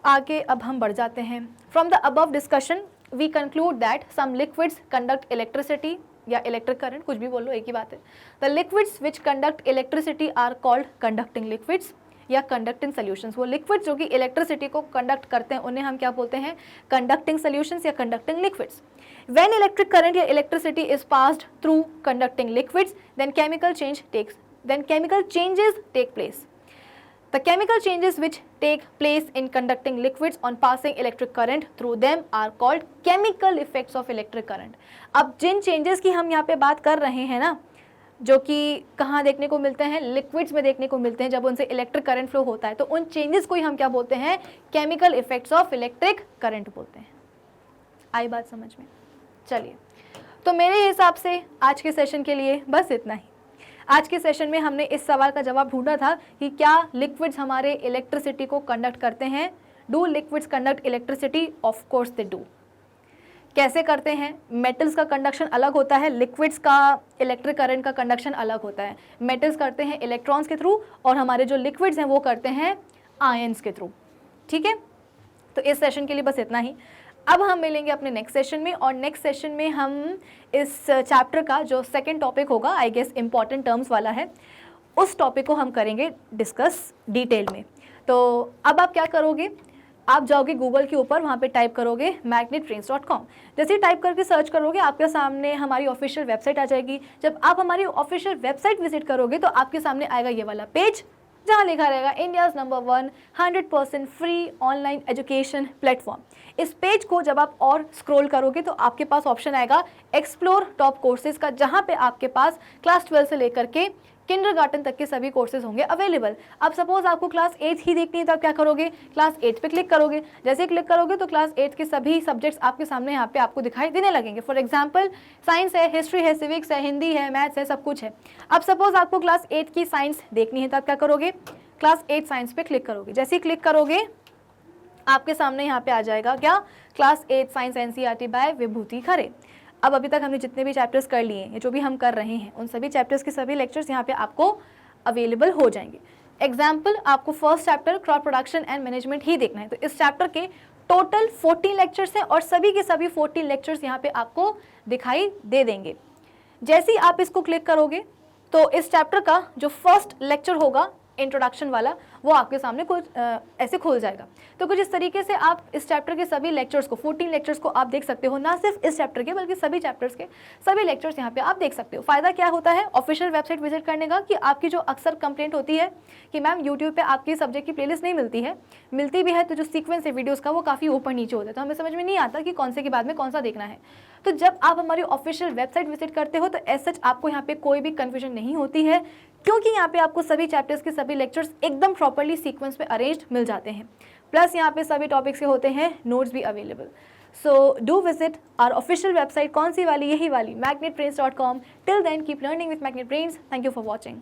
आगे अब हम बढ़ जाते हैं। From the above discussion we conclude that some liquids conduct electricity या इलेक्ट्रिक करंट, कुछ भी बोलो एक ही बात है। The liquids which conduct electricity are called conducting liquids या कंडक्टिंग सॉल्यूशंस। वो लिक्विड्स जो कि इलेक्ट्रिसिटी को कंडक्ट करते हैं उन्हें हम क्या बोलते हैं? कंडक्टिंग सॉल्यूशंस या conducting liquids. When electric current या electricity is passed through conducting liquids then chemical changes take place. The chemical changes which take place in conducting liquids on passing electric current through them are called chemical effects of electric current। अब जिन changes की हम यहाँ पे बात कर रहे हैं ना, जो कि कहाँ देखने को मिलते हैं? लिक्विड्स में देखने को मिलते हैं। जब उनसे इलेक्ट्रिक करंट फ्लो होता है तो उन चेंजेस को ही हम क्या बोलते हैं? Chemical effects of electric current बोलते हैं। आई बात समझ में? चलिए, तो मेरे हिसाब से आज के सेशन के लिए बस इतना ही। आज के सेशन में हमने इस सवाल का जवाब ढूंढा था कि क्या लिक्विड्स हमारे इलेक्ट्रिसिटी को कंडक्ट करते हैं? Do liquids conduct electricity? Of course they do. कैसे करते हैं? मेटल्स का कंडक्शन अलग होता है, लिक्विड्स का इलेक्ट्रिक करंट का कंडक्शन अलग होता है। मेटल्स करते हैं इलेक्ट्रॉन्स के थ्रू और हमारे जो लिक्विड्स हैं वो करते हैं आयंस के थ्रू। ठीक है, तो इस सेशन के लिए बस इतना ही। अब हम मिलेंगे अपने नेक्स्ट सेशन में, और नेक्स्ट सेशन में हम इस चैप्टर का जो सेकंड टॉपिक होगा, आई गेस इंपॉर्टेंट टर्म्स वाला है, उस टॉपिक को हम करेंगे डिस्कस डिटेल में। तो अब आप क्या करोगे? आप जाओगे गूगल के ऊपर, वहाँ पे टाइप करोगे magnetbrains.com। जैसे ही टाइप करके सर्च करोगे आपके सामने हमारी ऑफिशियल वेबसाइट आ जाएगी। जब आप हमारी ऑफिशियल वेबसाइट विजिट करोगे तो आपके सामने आएगा ये वाला पेज जहाँ लिखा रहेगा India's number 1 100% free online education platform. इस पेज को जब आप और स्क्रॉल करोगे तो आपके पास ऑप्शन आएगा एक्सप्लोर टॉप कोर्सेज का, जहाँ पे आपके पास क्लास 12 से लेकर के किंडरगार्टन तक के सभी कोर्सेज होंगे अवेलेबल। अब सपोज आपको क्लास 8 ही देखनी है तो आप क्या करोगे? क्लास 8 पे क्लिक करोगे। जैसे क्लिक करोगे तो क्लास 8 के सभी सब्जेक्ट्स आपके सामने यहाँ पे आपको दिखाई देने लगेंगे। फॉर एग्जांपल साइंस है, हिस्ट्री है, सिविक्स है, हिंदी है, मैथ्स है, सब कुछ है। अब सपोज आपको क्लास 8 की साइंस देखनी है तो आप क्या करोगे? क्लास 8 साइंस पे क्लिक करोगे। जैसे ही क्लिक करोगे आपके सामने यहाँ पे आ जाएगा क्या? क्लास 8 साइंस एनसीईआरटी बाय विभूति खरे। अब अभी तक हमने जितने भी चैप्टर्स कर लिए हैं, जो भी हम कर रहे हैं, उन सभी चैप्टर्स के सभी लेक्चर्स यहाँ पे आपको अवेलेबल हो जाएंगे। एग्जाम्पल, आपको first chapter crop production and management ही देखना है तो इस चैप्टर के टोटल 14 लेक्चर्स हैं और सभी के सभी 14 लेक्चर्स यहाँ पे आपको दिखाई दे देंगे। जैसे ही आप इसको क्लिक करोगे तो इस चैप्टर का जो फर्स्ट लेक्चर होगा इंट्रोडक्शन वाला, वो आपके सामने कुछ ऐसे खुल जाएगा। तो कुछ इस तरीके से आप इस चैप्टर के सभी लेक्चर्स को, 14 लेक्चर्स को आप देख सकते हो, ना सिर्फ इस चैप्टर के बल्कि सभी चैप्टर्स के सभी लेक्चर्स यहाँ पे आप देख सकते हो। फ़ायदा क्या होता है ऑफिशियल वेबसाइट विजिट करने का? कि आपकी जो अक्सर कंप्लेंट होती है कि मैम यूट्यूब पे आपकी सब्जेक्ट की प्लेलिस्ट नहीं मिलती है, मिलती भी है तो जो सीक्वेंस है वीडियोज़ का वो काफ़ी ऊपर नीचे होता है, तो हमें समझ में नहीं आता कि कौन से के बाद में कौन सा देखना है। तो जब आप हमारी ऑफिशियल वेबसाइट विजिट करते हो तो एज सच आपको यहाँ पे कोई भी कन्फ्यूजन नहीं होती है, क्योंकि यहाँ पे आपको सभी चैप्टर्स के सभी लेक्चर्स एकदम प्रॉपर्ली सीक्वेंस पे अरेंज्ड मिल जाते हैं। प्लस यहाँ पे सभी टॉपिक्स के होते हैं नोट्स भी available. So do visit our official website. कौन सी वाली? यही वाली magnetbrains.com। Till then keep learning with Magnet Brains. Thank you for watching.